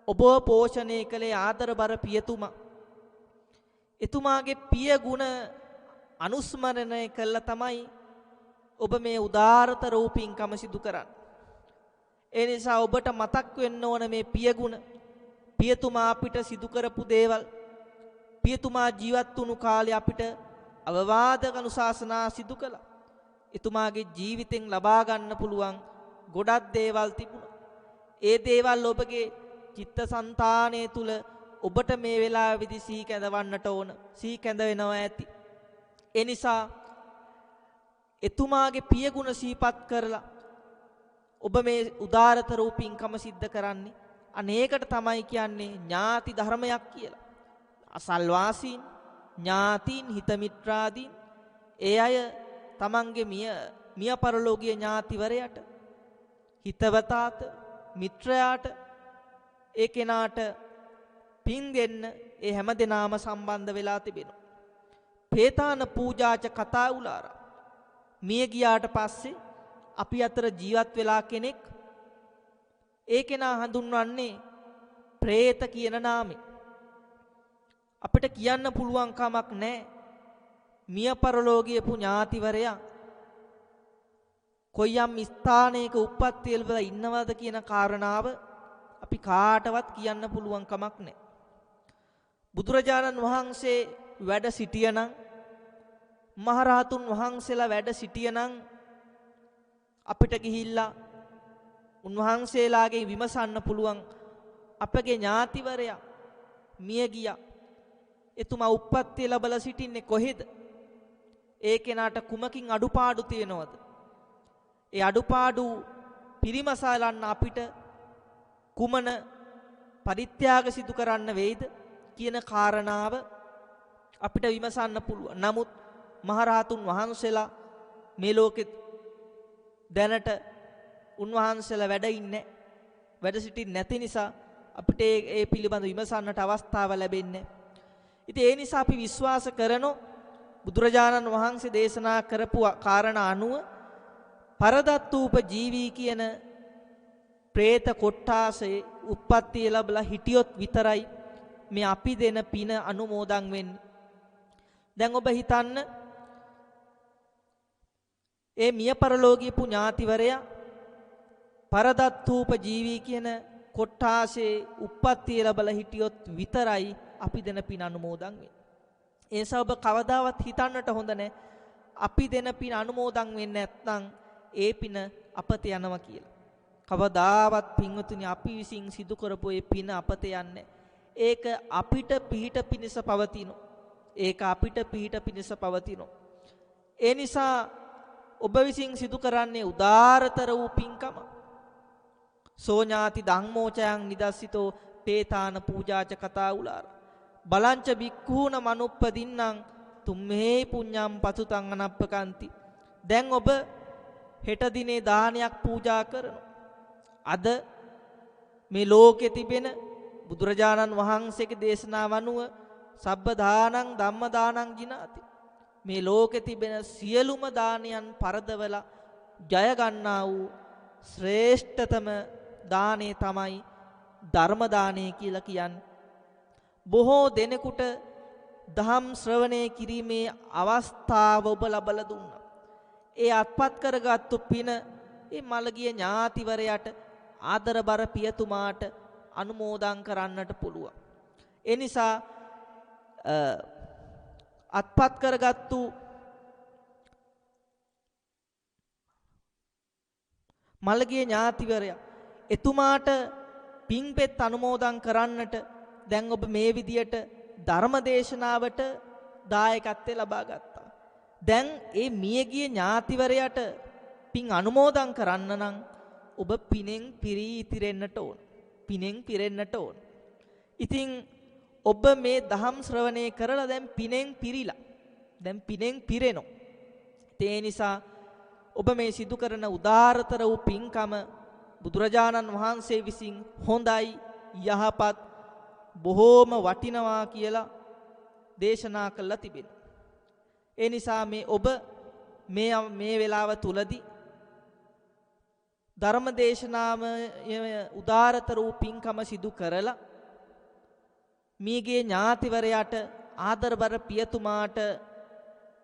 ඔබ පෝෂණය කළේ ආදරබර පියතුමා. එතුමාගේ පිය ගුණ අනුස්මරණය කළා තමයි ඔබ මේ උදාාරතර වූ පින්කම සිදු කරන්නේ. ඒ නිසා ඔබට මතක් වෙන්න ඕන මේ පිය ගුණ. පියතුමා අපිට සිදු කරපු දේවල්, පියතුමා ජීවත් වුණු කාලේ අපිට අවවාදක අනුශාසනා සිදු කළා. එතුමාගේ ජීවිතෙන් ලබා ගන්න පුළුවන් ගොඩක් දේවල් තිබුණා. ඒ දේවල් ඔබගේ චිත්තසංතානය තුල ඔබට මේ වෙලාවේදී සිහි කැඳවන්නට ඕන. සිහි කැඳ වෙනවා ඇති. ඒ නිසා එතුමාගේ පියගුණ සිහිපත් කරලා ඔබ මේ උදාරතර වූ පින්කම සිද්ධ කරන්නේ. අනේකට තමයි කියන්නේ ඥාති ධර්මයක් කියලා. අසල්වාසීන්, ඥාතීන්, හිත මිත්‍රාදීන් ඒ අය තමන්ගේ මිය පරලෝකීය ඥාතිවරයට, හිතවතාට, මිත්‍රයාට ඒ කෙනාට පින් දෙන්න ඒ හැම දෙනාම සම්බන්ධ වෙලා තිබෙනවා. පේතාන පූජාච කතා උලාරා. මිය ගියාට පස්සේ අපි අතර ජීවත් වෙලා කෙනෙක් ඒ කෙනා හඳුන්වන්නේ പ്രേත කියන නාමයෙන්. අපිට කියන්න පුළුවන් කමක් නැහැ මිය පරලෝකීය ඥාතිවරයා කොයියම් ස්ථානයක උප්පත්ති ලැබලා ඉන්නවද කියන කාරණාව අපි කාටවත් කියන්න පුළුවන් කමක් නැහැ. බුදුරජාණන් වහන්සේ වැඩ සිටියනම්, මහරහතුන් වහන්සේලා වැඩ සිටියනම් අපිට ගිහිල්ලා උන්වහන්සේලාගෙන් විමසන්න පුළුවන් අපගේ ඥාතිවරයා මිය ගියා. එතුමා උප්පත්තිය ලැබලා සිටින්නේ කොහෙද? ඒ කෙනාට කුමකින් අඩුපාඩු තියෙනවද? ඒ අඩුපාඩු පිරිමසලන්න අපිට කුමන පරිත්‍යාග සිදු කරන්න වෙයිද කියන කාරණාව අපිට විමසන්න පුළුවන්. නමුත් මහරහතුන් වහන්සේලා මේ ලෝකෙ දැනට උන්වහන්සේලා වැඩ සිටින්නේ නැති නිසා අපිට ඒ පිළිබඳව විමසන්නට අවස්ථාව ලැබෙන්නේ. ඉතින් ඒ නිසා අපි විශ්වාස කරනෝ බුදුරජාණන් වහන්සේ දේශනා කරපු කාරණා අනුව පරදත්තූප ජීවී කියන പ്രേත කොට්ටාසේ උප්පත්තිය ලැබලා හිටියොත් විතරයි මේ අපි දෙන පින අනුමෝදන් වෙන්නේ. දැන් ඔබ හිතන්න ඒ මිය පරලෝකීය ඥාතිවරයා පරදත්තූප ජීවී කියන කොට්ටාසේ උප්පත්තිය ලැබලා හිටියොත් විතරයි අපි දෙන පින අනුමෝදන් වෙන්නේ. ඒ නිසා ඔබ කවදාවත් හිතන්නට හොඳ නැහැ අපි දෙන පින අනුමෝදන් වෙන්නේ නැත්නම් ඒ පින අපත යනවා කියලා. කවදාවත් පින්වතුනි අපි විසින් සිදු කරපු ඒ පින අපත යන්නේ. ඒක අපිට පිහිට පිණිස පවතිනෝ. ඒක අපිට පිහිට පිණිස පවතිනෝ. ඒ නිසා ඔබ විසින් සිදු කරන්නේ උදාරතර වූ පින්කම. සෝඥාති ධම්මෝචයන් නිදස්සිතෝ පේතාන පූජාච කතා උලාර. බලංච බික්ඛූන මනුප්පදින්නම් තුම්මේ පුඤ්ඤම් පසුතං අනප්පකන්ති. දැන් ඔබ හෙට දිනේ දානයක් පූජා කරනවා. අද මේ ලෝකේ තිබෙන බුදුරජාණන් වහන්සේගේ දේශනාව අනුව සබ්බ දානං ධම්ම දානං ජිනාති. මේ ලෝකේ තිබෙන සියලුම දානයන් පරදවලා ජය ගන්නා වූ ශ්‍රේෂ්ඨතම දාණය තමයි ධර්ම දාණය කියලා කියන්නේ. බොහෝ දෙනෙකුට දහම් ශ්‍රවණය කිරීමේ අවස්ථාව ඔබ ලබලා දුන්නා. ඒ අත්පත් කරගත්තු පින ඒ මළගිය ඥාතිවරයාට ආදරබර පියතුමාට අනුමෝදන් කරන්නට පුළුවන්. ඒ නිසා අත්පත් කරගත්තු මළගිය ඥාතිවරයා එතුමාට පින්පෙත් අනුමෝදන් කරන්නට දැන් ඔබ මේ විදියට ධර්මදේශනාවට දායකත්වය ලබා ගත්තා. දැන් ඒ මියගිය ඥාතිවරයාට පින් අනුමෝදන් කරන්න නම් ඔබ පිනෙන් පිරී ඉතිරෙන්නට ඕන. පිනෙන් පිරෙන්නට ඕන. ඉතින් ඔබ මේ දහම් ශ්‍රවණය කරලා දැන් පිනෙන් පිරීලා. දැන් පිනෙන් පිරෙනවා. ඒ නිසා ඔබ මේ සිදු කරන උදාරතර වූ පින්කම බුදුරජාණන් වහන්සේ විසින් හොඳයි යහපත් බොහෝම වටිනවා කියලා දේශනා කළා තිබෙනවා. ඒ නිසා මේ ඔබ මේ වෙලාව තුලදී ධර්ම දේශනාමය උදාරතර වූ පින්කම සිදු කරලා මීගේ ඥාතිවරයාට ආදරබර පියතුමාට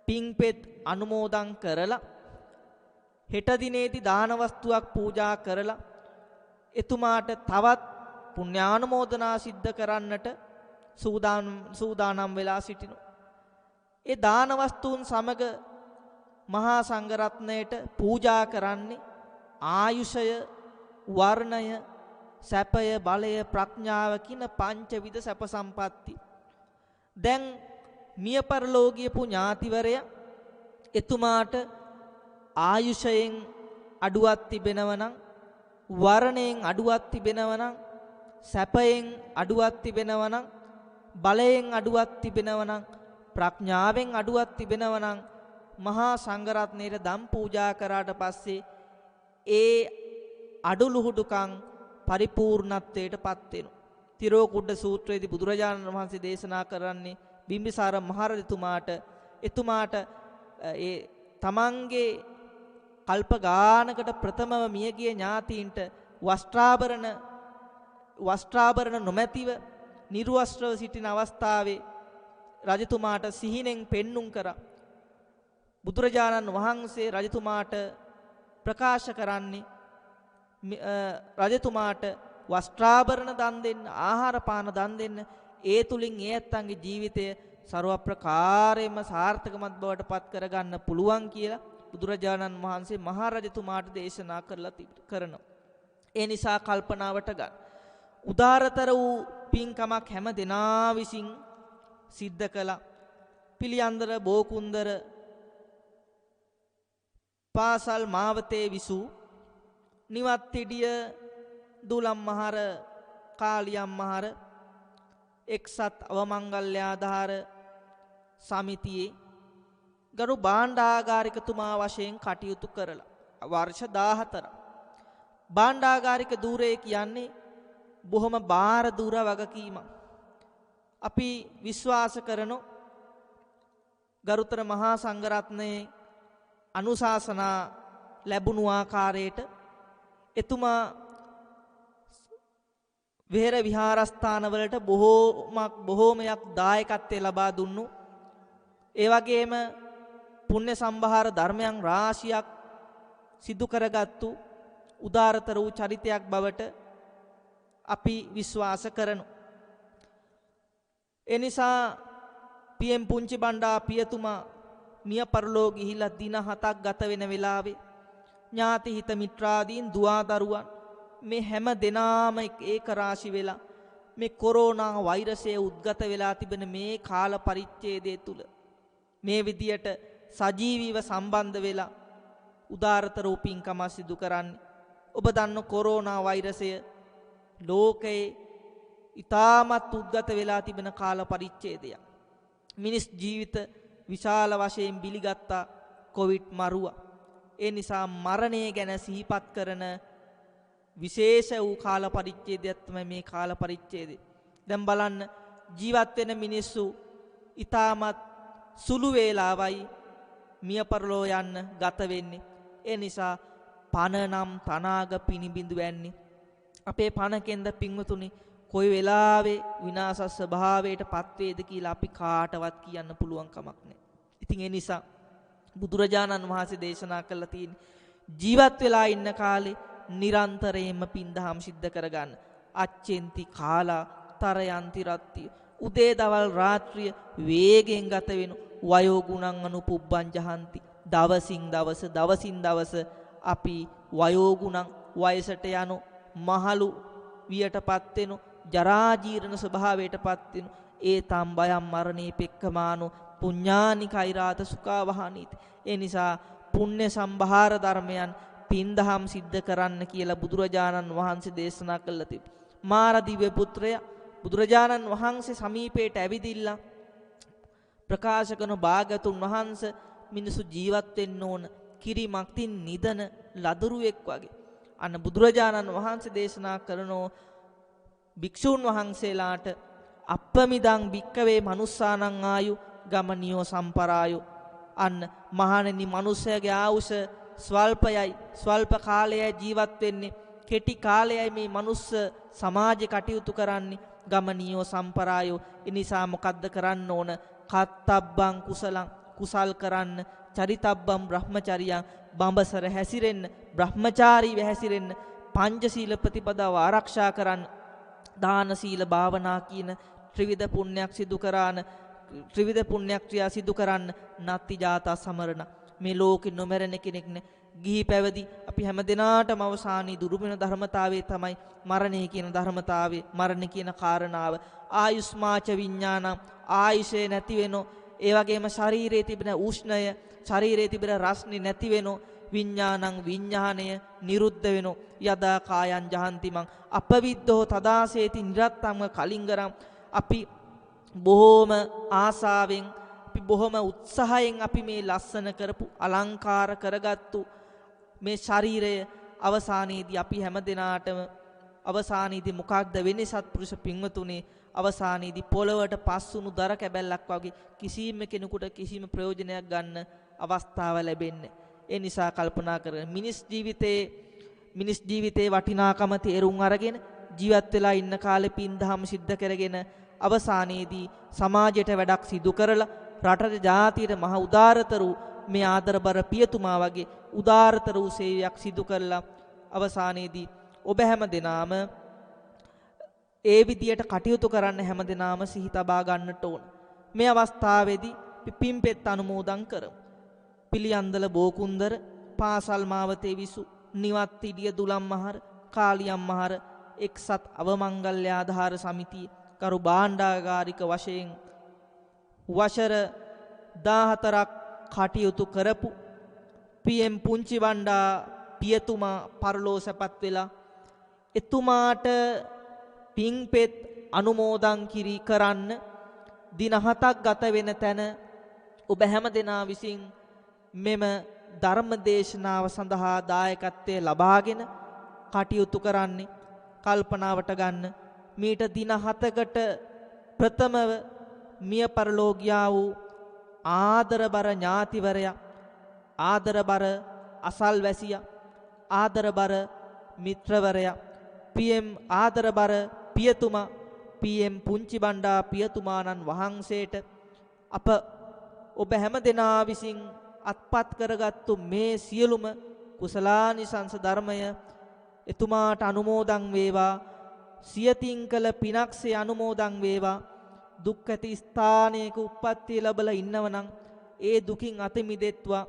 පින්පෙත් අනුමෝදන් කරලා හෙට දිනේදී දාන වස්තුවක් පූජා කරලා එතුමාට තවත් පුණ්‍යානුමෝදනා සිද්ධ කරන්නට සූදානම් වෙලා සිටිනවා. ඒ දාන වස්තුන් සමග මහා සංඝරත්නයට පූජා කරන්නේ ආයුෂය, වර්ණය, සැපය, බලය, ප්‍රඥාව කියන පංචවිධ සැප සම්පatti. දැන් මිය පරලෝකීය ඥාතිවරයා එතුමාට ආයුෂයෙන් අඩුවක් තිබෙනවා නම්, වර්ණයෙන් අඩුවක් තිබෙනවා නම්, සැපයෙන් අඩුවක් තිබෙනවා නම්, බලයෙන් අඩුවක් තිබෙනවා නම්, ප්‍රඥාවෙන් අඩුවක් තිබෙනවා නම් මහා සංඝරත්නයට දම් පූජා කරාට පස්සේ ඒ අඩුලුහුඩුකම් පරිපූර්ණත්වයටපත් වෙනවා. තිරෝකුඩ සූත්‍රයේදී බුදුරජාණන් වහන්සේ දේශනා කරන්නේ බිම්බිසාර මහරජතුමාට එතුමාට ඒ තමන්ගේ කල්ප ගානකට ප්‍රථමව මියගිය ඥාතීන්ට වස්ත්‍රාභරණ නොමැතිව නිර්වස්ත්‍රව සිටින අවස්ථාවේ රජතුමාට සිහිනෙන් පෙන්눔 කරා. බුදුරජාණන් වහන්සේ රජතුමාට ප්‍රකාශ කරන්නේ රජතුමාට වස්ත්‍රාභරණ දන් දෙන්න, ආහාර පාන දන් දෙන්න, ඒ තුලින් ඒ ඇත්තන්ගේ ජීවිතය ਸਰව ප්‍රකාරයෙන්ම සාර්ථකමත් බවට පත් කරගන්න පුළුවන් කියලා බුදුරජාණන් වහන්සේ මහරජතුමාට දේශනා කරනවා. ඒ නිසා කල්පනාවට ගන්න. උදාරතර වූ පින්කමක් හැම දෙනා විසින් සිද්ධ කළා. පිළියන්දර බෝකුන්දර පාසල් මාවතේ විසූ නිවත්තිඩිය දුලම් මහර කාලියම් මහර එක්සත් අවමංගල්‍යාධාර සමිතියේ ගරු භාණ්ඩාගාරිකතුමා වශයෙන් කටයුතු කරලා වර්ෂ 14 භාණ්ඩාගාරික ධූරය කියන්නේ බොහොම බාර දුර වගකීමක්. අපි විශ්වාස කරනෝ ගරුතර මහා සංඝරත්නයේ අනුශාසනා ලැබුණු ආකාරයට එතුමා විහෙර විහාරස්ථානවලට බොහෝමයක් දායකත්වය ලබා දුන්නු. ඒ වගේම පුණ්‍ය සම්භාර ධර්මයන් රාශියක් සිදු කරගත්තු උදාරතර වූ චරිතයක් බවට අපි විශ්වාස කරනවා. ඒ නිසා PM පුංචි බණ්ඩා පියතුමා මිය පරලෝ ගිහිලා දින 7ක් ගත වෙන වෙලාවේ ඥාති හිත මිත්‍රාදීන් දුවා දරුවන් මේ හැම දෙනාම ඒක රාශි වෙලා මේ කොරෝනා වෛරසය උද්ගත වෙලා තිබෙන මේ කාල පරිච්ඡේදය තුල මේ විදියට සජීවීව සම්බන්ධ වෙලා උදාරතර උපින්කම සිදු කරන්නේ. ඔබ දන්න කොරෝනා වෛරසය ලෝකයේ ඊටමත් උද්ගත වෙලා තිබෙන කාල පරිච්ඡේදයක්. මිනිස් ජීවිත විශාල වශයෙන් බිලිගත්තා කොවිඩ් මරුව. ඒ නිසා මරණය ගැන සිහිපත් කරන විශේෂ වූ කාල පරිච්ඡේදයක් තමයි මේ කාල පරිච්ඡේදය. දැන් බලන්න ජීවත් වෙන මිනිස්සු ඊටමත් සුළු වේලාවයි මිය පරලෝ යන්න ගත වෙන්නේ. ඒ නිසා පණ නම් තනාග පිනිබිඳු වැන්නේ. අපේ පණකෙන්ද පින්වතුනි කොයි වෙලාවේ විනාශ ස්වභාවයට පත් වේද කියලා අපි කාටවත් කියන්න පුළුවන් කමක් නැහැ. ඉතින් ඒ නිසා බුදුරජාණන් වහන්සේ දේශනා කළා තියෙන්නේ ජීවත් වෙලා ඉන්න කාලේ නිරන්තරයෙන්ම පින්දහම් සිද්ධ කරගන්න. අච්චෙන්ති කාලා තරයන්ති රත්තිය. උදේ දවල් රාත්‍රිය වේගෙන් ගත වෙන වයෝ ගුණං අනුපුබ්බං ජහන්ති. දවසින් දවස අපි වයෝ ගුණං වයසට යනු මහලු වියටපත් වෙනු ජරා ජීර්ණ ස්වභාවයටපත් වෙනු ඒ තම් බයම් මරණේ පෙක්කමානු පුඤ්ඤානි කෛරාත සුඛාවහනීති. ඒ නිසා පුණ්‍ය සම්භාර ධර්මයන් පින්දහම් සිද්ධ කරන්න කියලා බුදුරජාණන් වහන්සේ දේශනා කළා තිබේ. මාර දිව්‍ය පුත්‍රයා බුදුරජාණන් වහන්සේ සමීපයට ඇවිදිලා ප්‍රකාශ කරන භාගතුන් වහන්සේ මිනිසු ජීවත් වෙන්න ඕන කිරිමක්තින් නිදන ලදරුවෙක් වගේ. අන්න බුදුරජාණන් වහන්සේ දේශනා කරනෝ භික්ෂූන් වහන්සේලාට අප්පමිදං භික්කවේ මනුස්සානං ආයු ගමනියෝ සම්පරායෝ. අන්න මහණෙනි මිනිසයාගේ ආයුෂ ස්වල්පයයි, ස්වල්ප කාලයයි ජීවත් වෙන්නේ, කෙටි කාලයයි මේ මනුස්ස සමාජේ කටයුතු කරන්නේ. ගමනියෝ සම්පරායෝ. ඒ නිසා මොකද්ද කරන්න ඕන? කත්තබ්බං කුසලං කුසල් කරන්න, චරිතබ්බම් බ්‍රහ්මචරියං බඹසර හැසිරෙන්න, බ්‍රහ්මචාරීව හැසිරෙන්න, පංචශීල ප්‍රතිපදාව ආරක්ෂා කරන්න, දාන සීල භාවනා කියන ත්‍රිවිධ පුණ්‍යක් සිදු කරාන, ත්‍රිවිධ පුණ්‍යක් ක්‍රියා සිදු කරන්න. නත්ති ජාතා සමරණ. මේ ලෝකෙ නොමරණ කෙනෙක් නේ. ගිහි පැවිදි අපි හැම දිනාටම අවසානයේ දුරු වෙන ධර්මතාවය තමයි මරණය කියන ධර්මතාවය, මරණ කියන කාරණාව. ආයුස්මාච විඥානං ආයුෂේ නැති වෙනෝ. ඒ වගේම ශරීරයේ තිබෙන උෂ්ණය, ශරීරයේ තිබෙන රස්නේ නැති වෙනෝ. විඥානං විඥාණය නිරුද්ධ වෙනෝ. යදා කායං ජහන්ති මං අපවිද්දෝ තදාසේති නිරත්තං කලින්ගරම්. අපි බොහෝම ආසාවෙන්, අපි බොහොම උත්සාහයෙන් අපි මේ ලස්සන කරපු අලංකාර කරගත්තු මේ ශරීරය අවසානයේදී අපි හැම දිනාටම අවසානයේදී මොකක්ද වෙන්නේ සත්පුරුෂ පින්වතුනි? අවසානයේදී පොළවට පස්සුණු දර කැබැල්ලක් වගේ කිසිම කෙනෙකුට කිසිම ප්‍රයෝජනයක් ගන්න අවස්ථාව ලැබෙන්නේ. ඒ නිසා කල්පනා කරගන්න මිනිස් ජීවිතේ වටිනාකම තේරුම් අරගෙන ජීවත් වෙලා ඉන්න කාලේ පින්දහම් සිද්ධ කරගෙන අවසානයේදී සමාජයට වැඩක් සිදු කරලා රටට ජාතියට මහ උදාරතර වූ මේ ආදරබර පියතුමා වගේ උදාරතර වූ සේවයක් සිදු කරලා අවසානයේදී ඔබ හැම දිනාම ඒ විදියට කටයුතු කරන්න හැම දිනාම සිහි තබා ගන්නට ඕන. මේ අවස්ථාවේදී පිම්පෙත් අනුමෝදන් කරමු. පිළියන්දල බෝකුන්දර, පාසල් මාවතේ විසු, නිවත් ඉඩිය දුලම් මහර, කාලියම් මහර එක්සත් අවමංගල්‍ය ආධාර සමිතිය කරු භාණ්ඩාගාරික වශයෙන් වසර 14ක් කටයුතු කරපු PM පුංචි වණ්ඩා පියතුමා පරලෝසපත් වෙලා එතුමාට පින්පෙත් අනුමෝදන් කිරි කරන්න දින 7ක් ගත වෙන තැන ඔබ හැම දෙනා විසින් මෙම ධර්ම දේශනාව සඳහා දායකත්වයේ ලබාගෙන කටයුතු කරන්නේ කල්පනාවට ගන්න. මීට දින 7කට ප්‍රථමව මිය පරලෝකියා වූ ආදරබර ඥාතිවරයා, ආදරබර අසල්වැසියා, ආදරබර මිත්‍රවරයා, PM ආදරබර පියතුමා, PM පුංචි බණ්ඩා පියතුමාණන් වහන්සේට අප ඔබ හැම දෙනා විසින් අත්පත් කරගත්තු මේ සියලුම කුසලානිසංස ධර්මය එතුමාට අනුමෝදන් වේවා. සියතින් කළ පිනක්සේ අනුමෝදන් වේවා. දුක් ඇති ස්ථානයක උප්පත්තිය ලැබලා ඉන්නවනම් ඒ දුකින් අත මිදෙත්වා.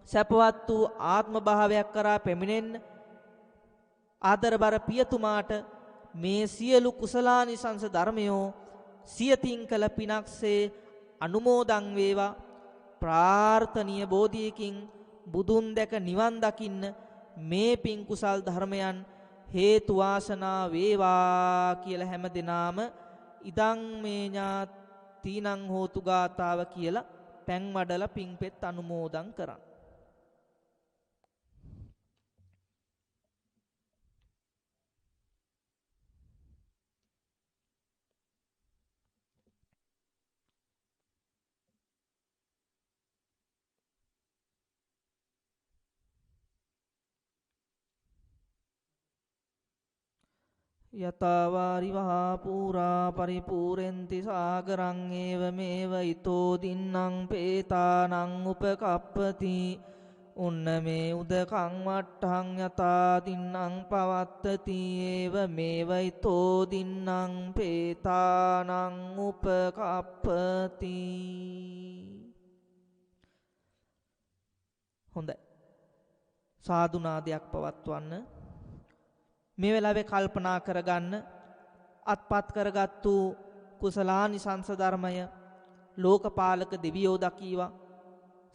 සැපවත් වූ ආත්ම භාවයක් කරා පැමිණෙන්න ආදරබර පියතුමාට මේ සියලු කුසලානිසංස ධර්මයෝ සියතින් කළ පිනක්සේ අනුමෝදන් වේවා. ප්‍රාර්ථනීය බෝධියකින් බුදුන් දැක නිවන් දකින්න මේ පින් කුසල් ධර්මයන් හේතු වාසනා වේවා කියලා හැම දිනාම ඉදං මේ ඥාතිනං හෝතු ගාතාව කියලා පැන් වඩලා පින්පෙත් අනුමෝදන් කරන්න. යතවාරි වහා පූරා පරිපූරෙන්ති සාගරං ඒව මේව ඊතෝ දින්නම් පේතානං උපකප්පති උන්න මේ උදකං වට්ටං යතා දින්නම් පවත්තති ඒව මේව ඊතෝ දින්නම් පේතානං උපකප්පති. හොඳයි. සාදුනාදයක් පවත්වන්න. මේ වෙලාවේ කල්පනා කරගන්න අත්පත් කරගත්තු කුසලානිසංස ධර්මය ලෝකපාලක දෙවියෝ දකීවා.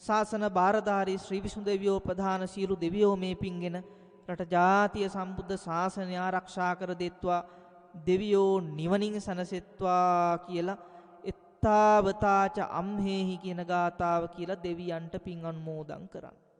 ශාසන භාරධාරී ශ්‍රී විසුණු දෙවියෝ ප්‍රධාන සියලු දෙවියෝ මේ පින්ගෙන රට ජාතිය සම්බුද්ධ ශාසනය ආරක්ෂා කර දෙත්වා දෙවියෝ නිවනින් සනසෙත්වා කියලා එත්තාවතාච අම්හෙහි කියන ගාතාව කියලා දෙවියන්ට පින් අනුමෝදන් කරන්න.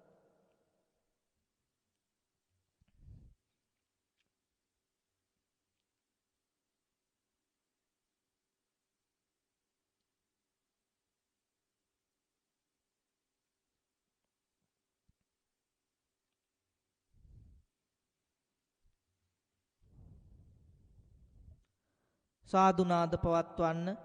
සාදුනාද පවත්වන්න.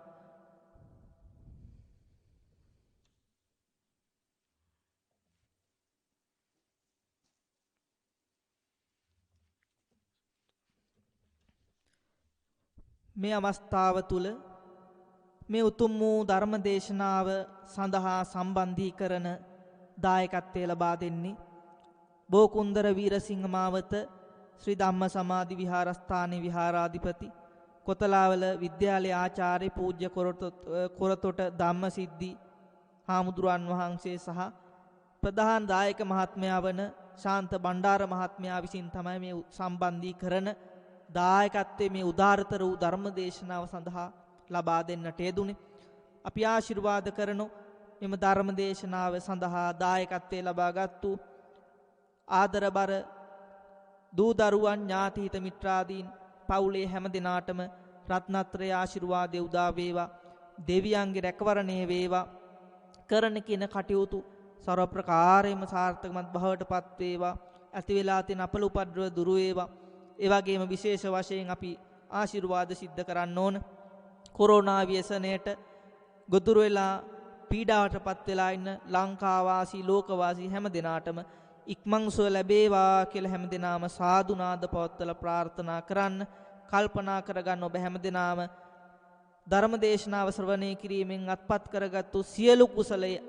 මේ අවස්ථාව තුල මේ උතුම් වූ ධර්ම දේශනාව සඳහා සම්බන්ධීකරන දායකත්වය ලබා දෙන්නේ බෝකුන්දර වීරසිංහ මාවත ශ්‍රී ධම්ම සමාධි විහාරස්ථානයේ විහාරාධිපති කොතලාවල විද්‍යාලයේ ආචාර්ය පූජ්‍ය කොරතොට ධම්මසිද්ධි හාමුදුරුවන් වහන්සේ සහ ප්‍රධාන දායක මහත්මයා වන ශාන්ත බණ්ඩාර මහත්මයා විසින් තමයි මේ සම්බන්ධීකරන දායකත්වයේ මේ උදාරතර වූ ධර්ම දේශනාව සඳහා ලබා දෙන්නට යෙදුනේ. අපි ආශිර්වාද කරනු මෙම ධර්ම දේශනාව සඳහා දායකත්වයේ ලබාගත්තු ආදරබර දූ දරුවන් ඥාති හිත මිත්‍රාදීන් පවුලේ හැම දිනාටම රත්නත්‍රය ආශිර්වාදය උදා වේවා. දෙවියන්ගේ රැකවරණය වේවා. කරන කින කටයුතු සර්ව ප්‍රකාරයෙන්ම සාර්ථකමත් භවයට පත් වේවා. ඇති වෙලා තියෙන අපල උපද්‍රව දුරු වේවා. ඒ වගේම විශේෂ වශයෙන් අපි ආශිර්වාද සිද්ධ කරන්න ඕන කොරෝනා ව්‍යසනයට ගොදුරු වෙලා පීඩාවටපත් වෙලා ඉන්න ලංකාවාසී ලෝකවාසී හැම දිනාටම ඉක්මන් සුව ලැබේවා කියලා හැම දිනාම සාදුනාද පවත්වලා ප්‍රාර්ථනා කරන්න. කල්පනා කරගන්න ඔබ හැම දිනාම ධර්ම දේශනාව ශ්‍රවණය කිරීමෙන් අත්පත් කරගත්තු සියලු කුසලයේ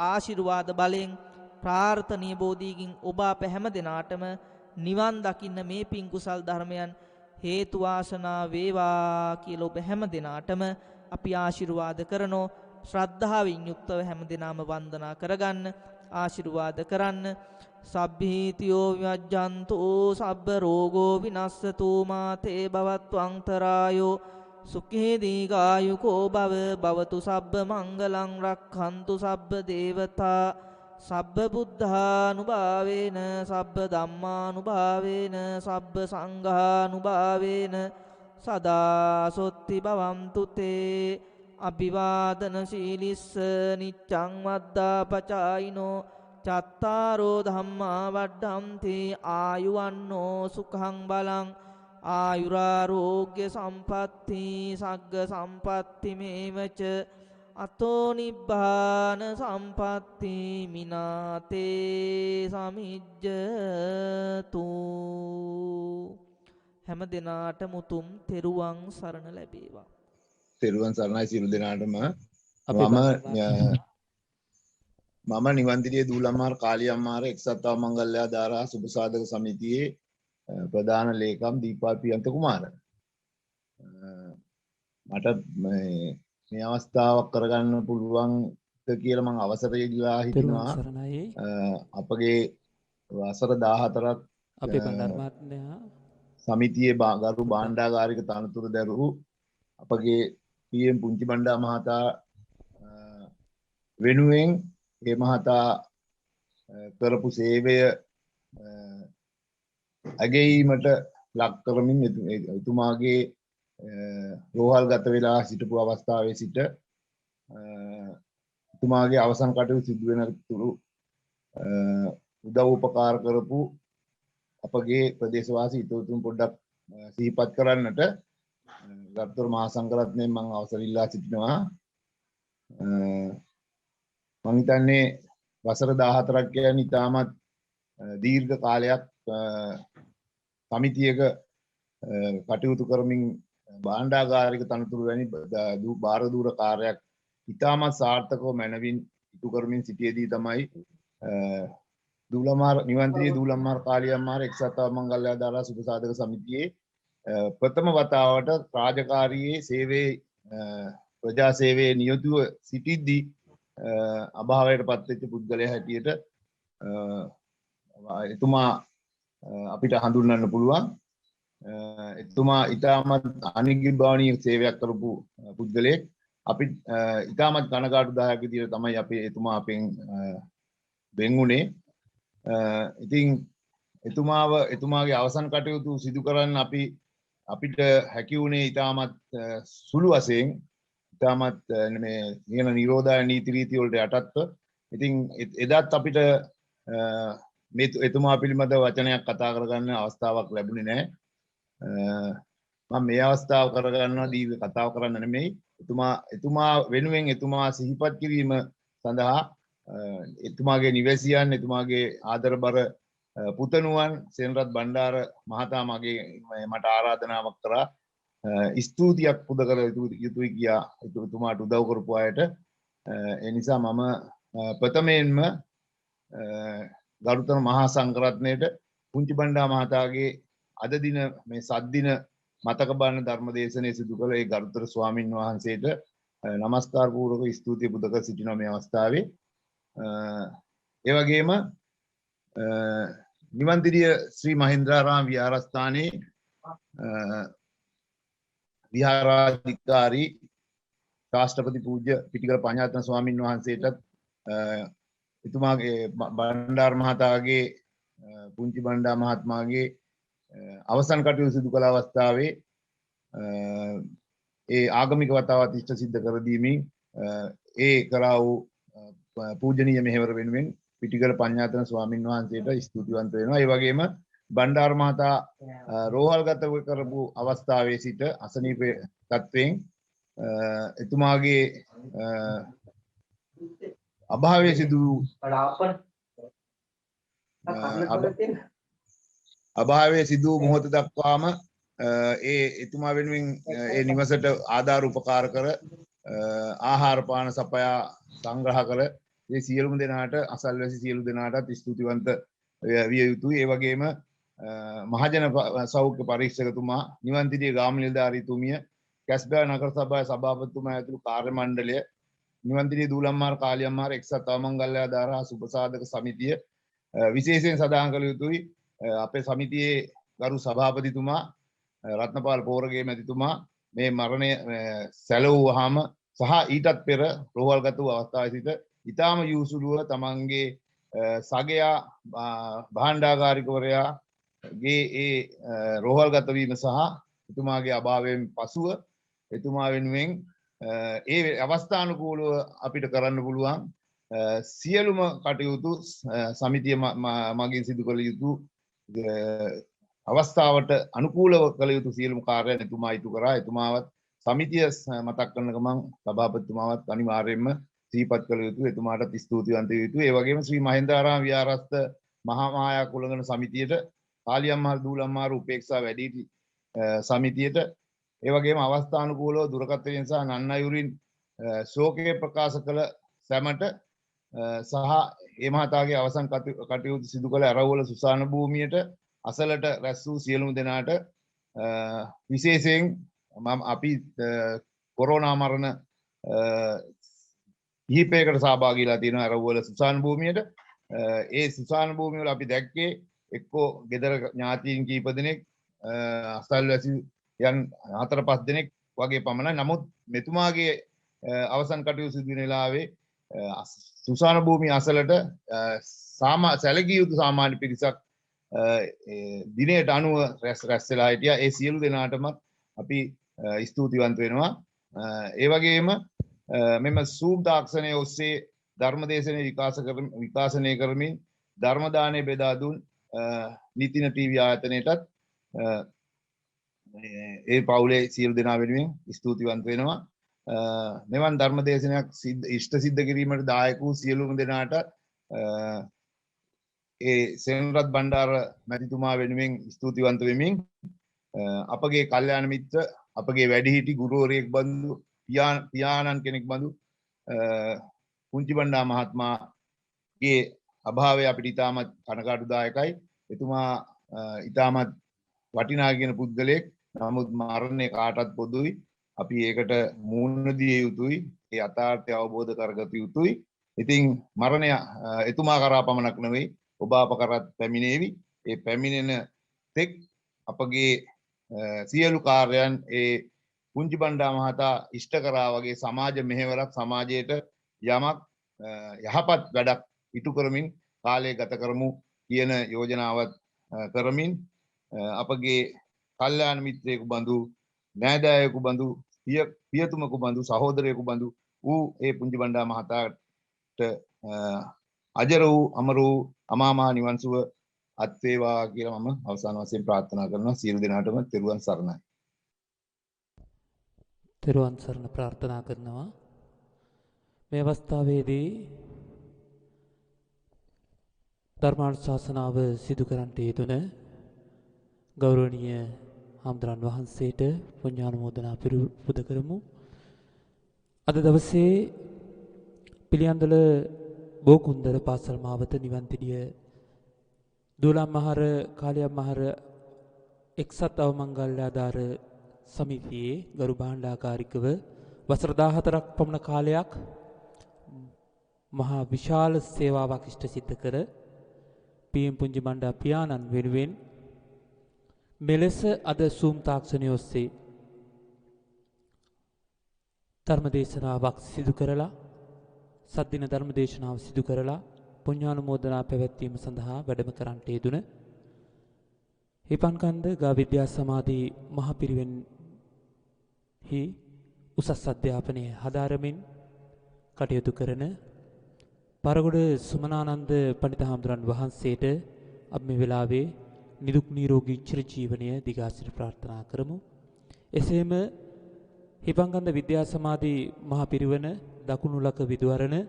ආශිර්වාද බලෙන් ප්‍රාර්ථනීය බෝධියකින් ඔබ අප හැම දිනාටම නිවන් දකින්න මේ පින් කුසල් ධර්මයන් හේතු වාසනා වේවා කියලා ඔබ හැම දිනාටම අපි ආශිර්වාද කරනෝ. ශ්‍රද්ධාවෙන් යුක්තව හැම දිනාම වන්දනා කරගන්න ආශිර්වාද කරන්න. සබ්බීතියෝ විවජ්ජන්තෝ සබ්බ රෝගෝ විනස්සතු මාතේ භවත්වංතරායෝ සුඛී දීඝායුකෝ භව භවතු සබ්බ මංගලං රක්ඛන්තු සබ්බ දේවතා සබ්බ බුද්ධානුභාවේන සබ්බ ධම්මානුභාවේන සබ්බ සංඝානුභාවේන සදා සොත්ති භවන්තු තේ. අභිවාදන සීලිස්ස නිච්ඡං වද්දා පචායිනෝ චත්තාරෝ ධම්මා වඩ්ඩන්ති ආයුවන්නෝ සුඛං බලං ආයුරාෝග්‍ය සම්පatti සග්ග සම්පatti මේවච අතෝ නිබ්බාන සම්පatti මිනාතේ සමිජ්ජතු. හැම දිනාට මුතුම් තෙරුවන් සරණ ලැබේවා. තෙරුවන් සරණයි සියලු දෙනාටම. මම නිවන්දිරියේ දූලම්මාර කාලියම්මාර එක්සත් මංගල්‍ය දාරා සුබ සාධක සමිතියේ ප්‍රධාන ලේකම් දීපා පියන්ත කුමාර. මට මේ අවස්ථාවක් කරගන්න පුළුවන් කියලා මම අවසර ඉල්ලා හිටිනවා. අපගේ වසර 14ක් අපේ බණ්ඩාර මහත්මයා සමිතියේ ගරු භාණ්ඩාගාරික තනතුරු දැරූ අපගේ PM පුංචි බණ්ඩා මහතා වෙනුවෙන් ඒ මහතා කරපු සේවය අගයීමට ලක් කරමින් එතුමාගේ රෝහල් ගත වෙලා සිටපු අවස්ථාවේ සිට එතුමාගේ අවසන් කටයුතු සිදු වෙන තුරු උදව් උපකාර කරපු අපගේ ප්‍රදේශවාසී හිතවතුන් පොඩ්ඩක් සිහිපත් කරන්නට ගරුතර මහා සංඝරත්නයෙන් මම අවසර ඉල්ලා සිටිනවා. මම හිතන්නේ වසර 14ක් කියන්නේ ඉතාමත් දීර්ඝ කාලයක් සමිතියක කටයුතු කරමින් භාණ්ඩාගාරික තනතුරු වැනි භාරදූර කාර්යයක් ඉතාමත් සාර්ථකව මැනවින් ඉටු කරමින් සිටියේදී තමයි දූලමාර නිවන්තිරිය දූලමාර කාලියම්මාර එක්සත් මංගල්‍යාධාරා සුබ සාධක සමිතියේ ප්‍රථම වතාවට රාජකාරියේ සේවයේ ප්‍රජා සේවයේ නියුතුව සිටිද්දී අභාවයට පත්වෙච්ච පුද්ගලයා හැටියට එතුමා අපිට හඳුන්වන්න පුළුවන්. එතුමා ඉතාමත් අනිර්භාවනීය සේවයක් කරපු පුද්ගලයෙක්. අපි ඉතාමත් කනගාටුදායක විදිහට තමයි අපි එතුමා අපෙන් වෙන් වුණේ. ඉතින් එතුමාගේ අවසන් කටයුතු සිදු කරන්න අපිට හැකි වුණේ ඉතාමත් සුළු වශයෙන් ඉතාමත් මේ කියන නිරෝධාය නීති රීති වලට යටත්ව. ඉතින් එදත් අපිට මේ එතුමා පිළිබඳ වචනයක් කතා කරගන්න අවස්ථාවක් ලැබුණේ නැහැ. මම මේ අවස්ථාව කරගන්නවා දීර්ඝ කතාව කරන්න නෙමෙයි. එතුමා වෙනුවෙන් එතුමා සිහිපත් කිරීම සඳහා එතුමාගේ නිවැසියන් එතුමාගේ ආදරබර පුතණුවන් සෙනරත් බණ්ඩාර මහතා මට ආරාධනාවක් කරා ස්තුතියක් පුද කළ යුතුයි කියා එතුමාට උදව් කරපු අයට. ඒ නිසා මම ප්‍රථමයෙන්ම ගරුතර මහා සංඝරත්නයට පුංචි බණ්ඩා මහතාගේ අද දින මේ සද්දින මතක බණ ධර්ම දේශනාවේ සිදු කළ ඒ ගරුතර ස්වාමින් වහන්සේට নমස්කාර පූර්වක ස්තුතිය පුද කර සිටිනවා මේ අවස්ථාවේ. ඒ වගේම නිවන්තිරිය ශ්‍රී මහින්ද්‍රාරාම විහාරස්ථානයේ විහාරාධිකාරී රාෂ්ට්‍රපති පූජ්‍ය පිටිකර පඤ්ඤාතන ස්වාමින් වහන්සේටත් එතුමාගේ බණ්ඩාර මහතාගේ පුංචි බණ්ඩා මහත්මයාගේ අවසන් කටයුතු සිදු කළ අවස්ථාවේ ඒ ආගමික වතාවත් ඉෂ්ට සිද්ධ කර දීමින් ඒ කරා වූ පූජනීය මෙහෙවර වෙනුවෙන් පිටිකර පඤ්ඤාතන ස්වාමින් වහන්සේට ස්තුතිවන්ත වෙනවා. ඒ වගේම බණ්ඩාර මහතා රෝහල්ගත කරපු අවස්ථාවේ සිට අසනීප තත්වයෙන් එතුමාගේ අභාවයේ සිදු අභාවයේ සිදු මොහොත දක්වාම එතුමා වෙනුවෙන් ඒ නිවසට ආධාර උපකාර කර ආහාර පාන සපයා සංග්‍රහ කර ඒ සියලුම දෙනාට අසල්වැසි සියලු දෙනාටත් ස්තුතිවන්ත විය යුතුයි. ඒ වගේම මහජන සෞඛ්‍ය පරීක්ෂකතුමා නිවන්තිරිය ගාම නිලධාරීතුමිය කැස්බෑ නගර සභාවේ සභාපතිතුමා ඇතුළු කාර්ය මණ්ඩලය නිවන්තිරිය දූලම්මාර කාලියම්මාර එක්සත් අවමංගල්‍යාධාරා සුබසාධක සමිතිය විශේෂයෙන් සඳහන් කළ යුතුයි. අපේ සමිතියේ ගරු සභාපතිතුමා රත්නපාල පෝරගේ මැතිතුමා මේ මරණය සැලවුවාම සහ ඊටත් පෙර රෝහල්ගත වූ අවස්ථාවේ සිට ඊටාම යූසුලුව තමන්ගේ සගයා භාණ්ඩාගාරිකවරයාගේ ඒ රෝහල්ගත වීම සහ එතුමාගේ අභාවයෙන් පසුව එතුමා වෙනුවෙන් ඒ අවස්ථානුකූලව අපිට කරන්න පුළුවන් සියලුම කටයුතු සමිතිය මගින් සිදු කළ යුතු අවස්ථාවට අනුකූලව කළ යුතු සියලුම කාර්යයන් එතුමා ඉටු කරා. එතුමාවත් සමිතිය මතක් කරන ගමන් සභාපතිතුමාවත් අනිවාර්යයෙන්ම සිහිපත් කළ යුතු. එතුමාටත් ස්තුතිවන්ත විය යුතුයි. ඒ වගේම ශ්‍රී මහින්දාරාම විහාරස්ථ මහා මායා කුලගණ සමිතියට, කාලියම්මාල් දූලම්මාර උපේක්ෂා වැඩිහිටි සමිතියට, ඒ වගේම අවස්ථානුකූලව දුරකථනයෙන් සහ නන්නයුරින් ශෝකය ප්‍රකාශ කළ සැමට සහ ඒ මහතාගේ අවසන් කටයුතු සිදු කළ ඇරවුල සුසාන භූමියට අසලට රැස් වූ සියලුම දෙනාට විශේෂයෙන් අපි කොරෝනා මරණ කිහිපයකට සහභාගී වෙලා තියෙනවා ඇරවුල සුසාන භූමියට. ඒ සුසාන භූමිය වල අපි දැක්කේ එක්කෝ ගෙදර ඥාතීන් කීප දෙනෙක් අසල්වැසි යන් 4-5 දෙනෙක් වගේ පමණයි. නමුත් මෙතුමාගේ අවසන් කටයුතු සිදු වෙන වෙලාවේ සුසාන භූමිය අසලට සැලකිය යුතු සාමාන්‍ය පිරිසක් දිනයට අනුව රැස් වෙලා හිටියා. ඒ සියලු දෙනාටම අපි ස්තුතිවන්ත වෙනවා. ඒ වගේම මෙම සූම් තාක්ෂණය ඔස්සේ ධර්මදේශනය විකාශනය කරමින් ධර්ම දානය බෙදා දුන් නිතින ටීවී ආයතනයටත් ඒ පවුලේ සියලු දෙනා වෙනුවෙන් ස්තුතිවන්ත වෙනවා. මෙවන් ධර්ම දේශනයක් ඉෂ්ට සිද්ධ කිරීමට දායක වූ සියලුම දෙනාට ඒ සෙනරත් බණ්ඩාර මැතිතුමා වෙනුවෙන් ස්තුතිවන්ත වෙමින් අපගේ කල්යාණ මිත්‍ර අපගේ වැඩිහිටි ගුරුවරයෙක් බඳු පියාණන් කෙනෙක් බඳු පුංචි බණ්ඩා මහත්මයාගේ අභාවය අපිට ඉතාමත් කනගාටුදායකයි. එතුමා ඉතාමත් වටිනා කියන පුද්ගලයෙක්. නමුත් මරණය කාටත් පොදුයි. අපි ඒකට මූණ දිය යුතුයි. ඒ යථාර්ථය අවබෝධ කරගත යුතුයි. ඉතින් මරණය එතුමා කරා පමණක් නෙවෙයි ඔබ අප කරත් පැමිණේවි. ඒ පැමිණෙන තෙක් අපගේ සියලු කාර්යයන් ඒ පුංචි බණ්ඩා මහතා ඉෂ්ට කරා වගේ සමාජ මෙහෙවරක් සමාජයට යමක් යහපත් වැඩක් ඉටු කරමින් කාලය ගත කරමු කියන යෝජනාවත් කරමින් අපගේ කල්යාණ මිත්‍රයෙකු බඳු නෑදෑයෙකු බඳු පියතුමකු බඳු සහෝදරයෙකු බඳු වූ ඒ පුංචි බණ්ඩා මහතාට අජර වූ අමර වූ අමා මහ නිවන් සුව අත් වේවා කියලා මම අවසාන වශයෙන් ප්‍රාර්ථනා කරනවා. සියලු දෙනාටම තෙරුවන් සරණයි. තෙරුවන් සරණ ප්‍රාර්ථනා කරනවා. මේ අවස්ථාවේදී ධර්මානුශාසනාව සිදු කරන්නට යෙදුන ගෞරවනීය හාමුදුරන් වහන්සේට පුණ්‍යානුමෝදනා පුද කරමු. අද දවසේ පිළියන්දල බෝකුන්දර පාසල් මාවත නිවන්තිඩිය දූලම් මහර කාලියම් මහර එක්සත් අවමංගල්‍යාධාර සමිතියේ ගරු භාණ්ඩාකාරිකව වසර 14ක් පමණ කාලයක් මහා විශාල සේවාවක් ඉෂ්ට සිද්ධ කර පී.එම්. පුංචි බණ්ඩා පියාණන් වෙනුවෙන් මෙලෙස අද සූම් තාක්ෂණය ඔස්සේ ධර්මදේශනාවක් සිදු කරලා සද්දින ධර්මදේශනාව සිදු කරලා පුණ්‍යානුමෝදනා පැවැත්වීම සඳහා වැඩම කරන්නට යෙදුන හිපන්කන්ද ගා විද්‍යා සමාධි මහ පිරිවෙන්හි උසස් අධ්‍යාපනය හදාරමින් කටයුතු කරන පරගොඩ සුමනානන්ද පඬිත හාමුදුරන් වහන්සේට අපි මේ වෙලාවේ නිදුක් නිරෝගී චිරජීවනය දිගාසිර ප්‍රාර්ථනා කරමු. එසේම හිපන්කන්ද විද්‍යා සමාධි මහ පිරිවෙන දකුණුලක විදුහරණ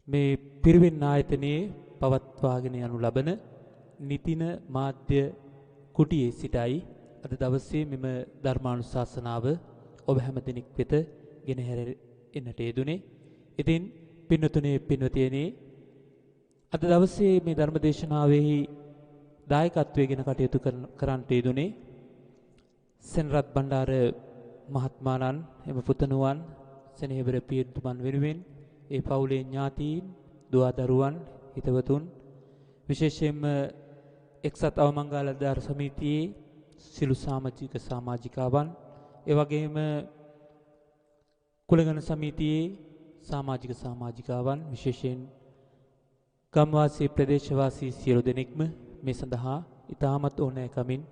මේ පිරිවෙන් ආයතනයේ පවත්වාගෙන යනු ලබන නිතින මාධ්‍ය කුටියේ සිටයි අද දවසේ මෙම ධර්මානුශාසනාව ඔබ හැම දෙනෙක් වෙත ගෙනහැර එන්නට යෙදුනේ. ඉතින් පින්වතුනි පින්වතියනි අද දවසේ මේ ධර්මදේශනාවෙහි දායකත්වයෙන් කටයුතු කරන්නට යෙදුනේ සෙනරත් බණ්ඩාර මහත්මාණන් එම පුතණුවන් සෙනෙහබර පියතුමන් වෙනුවෙන් ඒ පවුලේ ඥාතීන් දුවදරුවන් හිතවතුන් විශේෂයෙන්ම එක්සත් අවමංගල්‍යාධාර සමිතියේ සිළු සමාජිකාවන් ඒ වගේම කුලගණ සමිතියේ සමාජිකාවන් විශේෂයෙන් ගම්වාසී ප්‍රදේශවාසී සියලු දෙනෙක්ම මේ සඳහා ඉතාමත් ඕනෑකමින්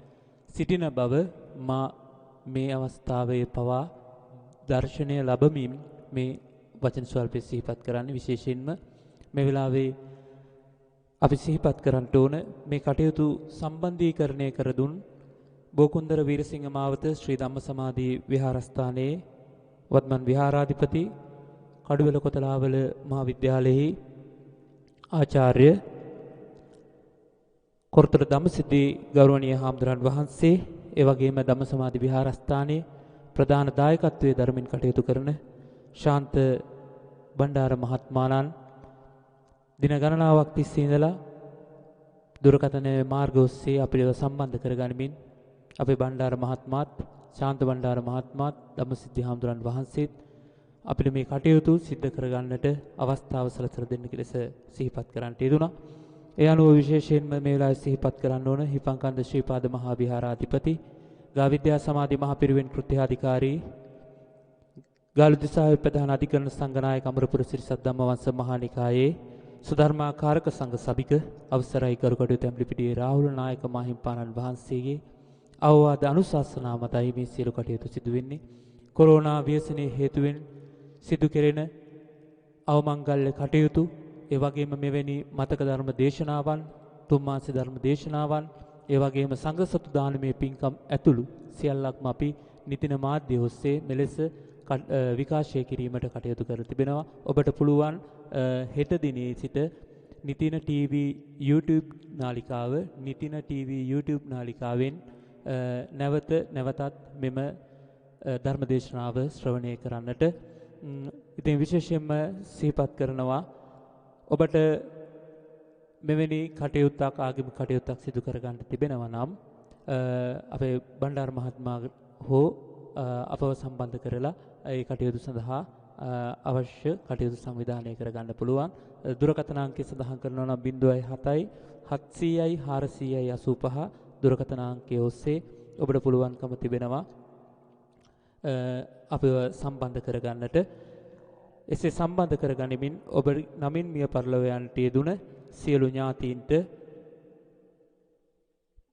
සිටින බව මා මේ අවස්ථාවේ පවා දර්ශනය ලැබමින් මේ වචන ස්වල්පය සිහිපත් කරන්න. විශේෂයෙන්ම මේ වෙලාවේ අපි සිහිපත් කරන්න ඕන මේ කටයුතු සම්බන්ධීකරණය කර දුන් බෝකුන්දර වීරසිංහ මාවත ශ්‍රී ධම්මසමාධි විහාරස්ථානයේ වත්මන් විහාරාධිපති කඩුවෙල කොතලාවල මහා විද්‍යාලයෙහි ආචාර්ය කොරතොට ධම්මසිද්ධි ගෞරවනීය හාමුදුරන් වහන්සේ ඒ වගේම ධම්මසමාධි විහාරස්ථානයේ ප්‍රධාන දායකත්වයේ ධර්මින් කටයුතු කරන ශාන්ත බණ්ඩාර මහත්මාණන් දින ගණනාවක් තිස්සේ ඉඳලා දුරකථන මාර්ග ඔස්සේ අපිව සම්බන්ධ කරගනිමින් අපේ බණ්ඩාර මහත්මාත් ශාන්ත බණ්ඩාර මහත්මාත් ධම්මසිද්ධි හාමුදුරන් වහන්සේත් අපිට මේ කටයුතු සිද්ධ කරගන්නට අවස්ථාව සලසර දෙන්න කියලා සිහිපත් කරන්නට යෙදුණා. ඒ අනුව විශේෂයෙන්ම මේ වෙලාවේ සිහිපත් කරන්න ඕන හිපන්කන්ද ශ්‍රීපාද මහා විහාරාධිපති ගා විද්‍යා සමාධි මහ පිරිවෙන් කෘත්‍යාධිකාරී ගාලු දිසාවේ ප්‍රධාන අධිකරණ සංඝනායක අමරපුර සිරි සද්ධම්මවංශ මහානිකායේ සුධර්මාකාරක සංඝ සභික අවසරයි කරුකටයුතු ඇඹිලිපිටියේ රාහුල නායක මාහිම්පාණන් වහන්සේගේ අවවාද අනුශාසනා මතයි මේ සියලු කටයුතු සිදු වෙන්නේ. කොරෝනා ව්‍යසනයේ හේතුවෙන් සිදු කෙරෙන අවමංගල්‍ය කටයුතු ඒ වගේම මෙවැනි මතක ධර්ම දේශනාවන් තුන්මාස ධර්ම දේශනාවන් ඒ වගේම සංඝ සතු දානමය පින්කම් ඇතුළු සියල්ලක්ම අපි නිතින මාධ්‍ය ඔස්සේ මෙලෙස විකාශය කිරීමට කටයුතු කර තිබෙනවා. ඔබට පුළුවන් හෙට දිනේ සිට නිතින TV YouTube නාලිකාව නිතින TV YouTube නාලිකාවෙන් නැවතත් මෙම ධර්මදේශනාව ශ්‍රවණය කරන්නට ඉතින් විශේෂයෙන්ම සිහිපත් කරනවා ඔබට මෙවැනි කටයුත්තක් ආගමික කටයුත්තක් සිදු කරගන්න තිබෙනවා නම් අපේ බණ්ඩාර මහත්මයා හෝ අපව සම්බන්ධ කරලා ඒ කටයුතු සඳහා අවශ්‍ය කටයුතු සංවිධානය කරගන්න පුළුවන්. දුරකථන අංකය සඳහන් කරනවා නම් 07 700යි 400යි 85 දුරකථන අංකය ඔස්සේ ඔබට පුළුවන්කම තිබෙනවා අපව සම්බන්ධ කරගන්නට. එසේ සම්බන්ධ කරගනිමින් ඔබ නමින් මිය පරලොව යන්නට යෙදුන සියලු ඥාතීන්ට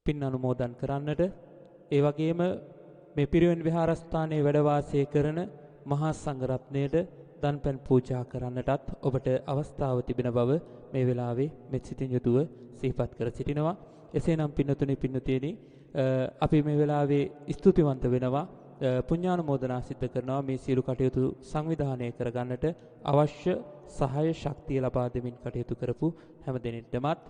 පින් අනුමෝදන් කරන්නට, ඒ වගේම මේ පිරිවෙන් විහාරස්ථානයේ වැඩ වාසය කරන මහා සංඝරත්නයට දන්පැන් පූජා කරන්නටත් ඔබට අවස්ථාව තිබෙන බව මේ වෙලාවේ මෙත් සිතින් යුතුව සිහිපත් කර සිටිනවා. එසේනම් පින්නතුනි පින්නතියනි අපි මේ වෙලාවේ ස්තුතිවන්ත වෙනවා, පුණ්‍යානුමෝදනා සිද්ධ කරනවා මේ සියලු කටයුතු සංවිධානය කරගන්නට අවශ්‍ය සහාය ශක්තිය ලබා දෙමින් කටයුතු කරපු හැම දෙනෙක්ටමත්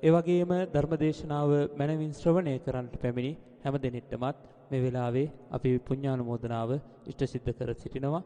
ඒ වගේම ධර්මදේශනාව මනමින් ශ්‍රවණය කරන්නට පැමිණි හැම දෙනෙක්ටමත් මේ වෙලාවේ අපි පුණ්‍යානුමෝදනාව ඉෂ්ට සිද්ධ කර සිටිනවා.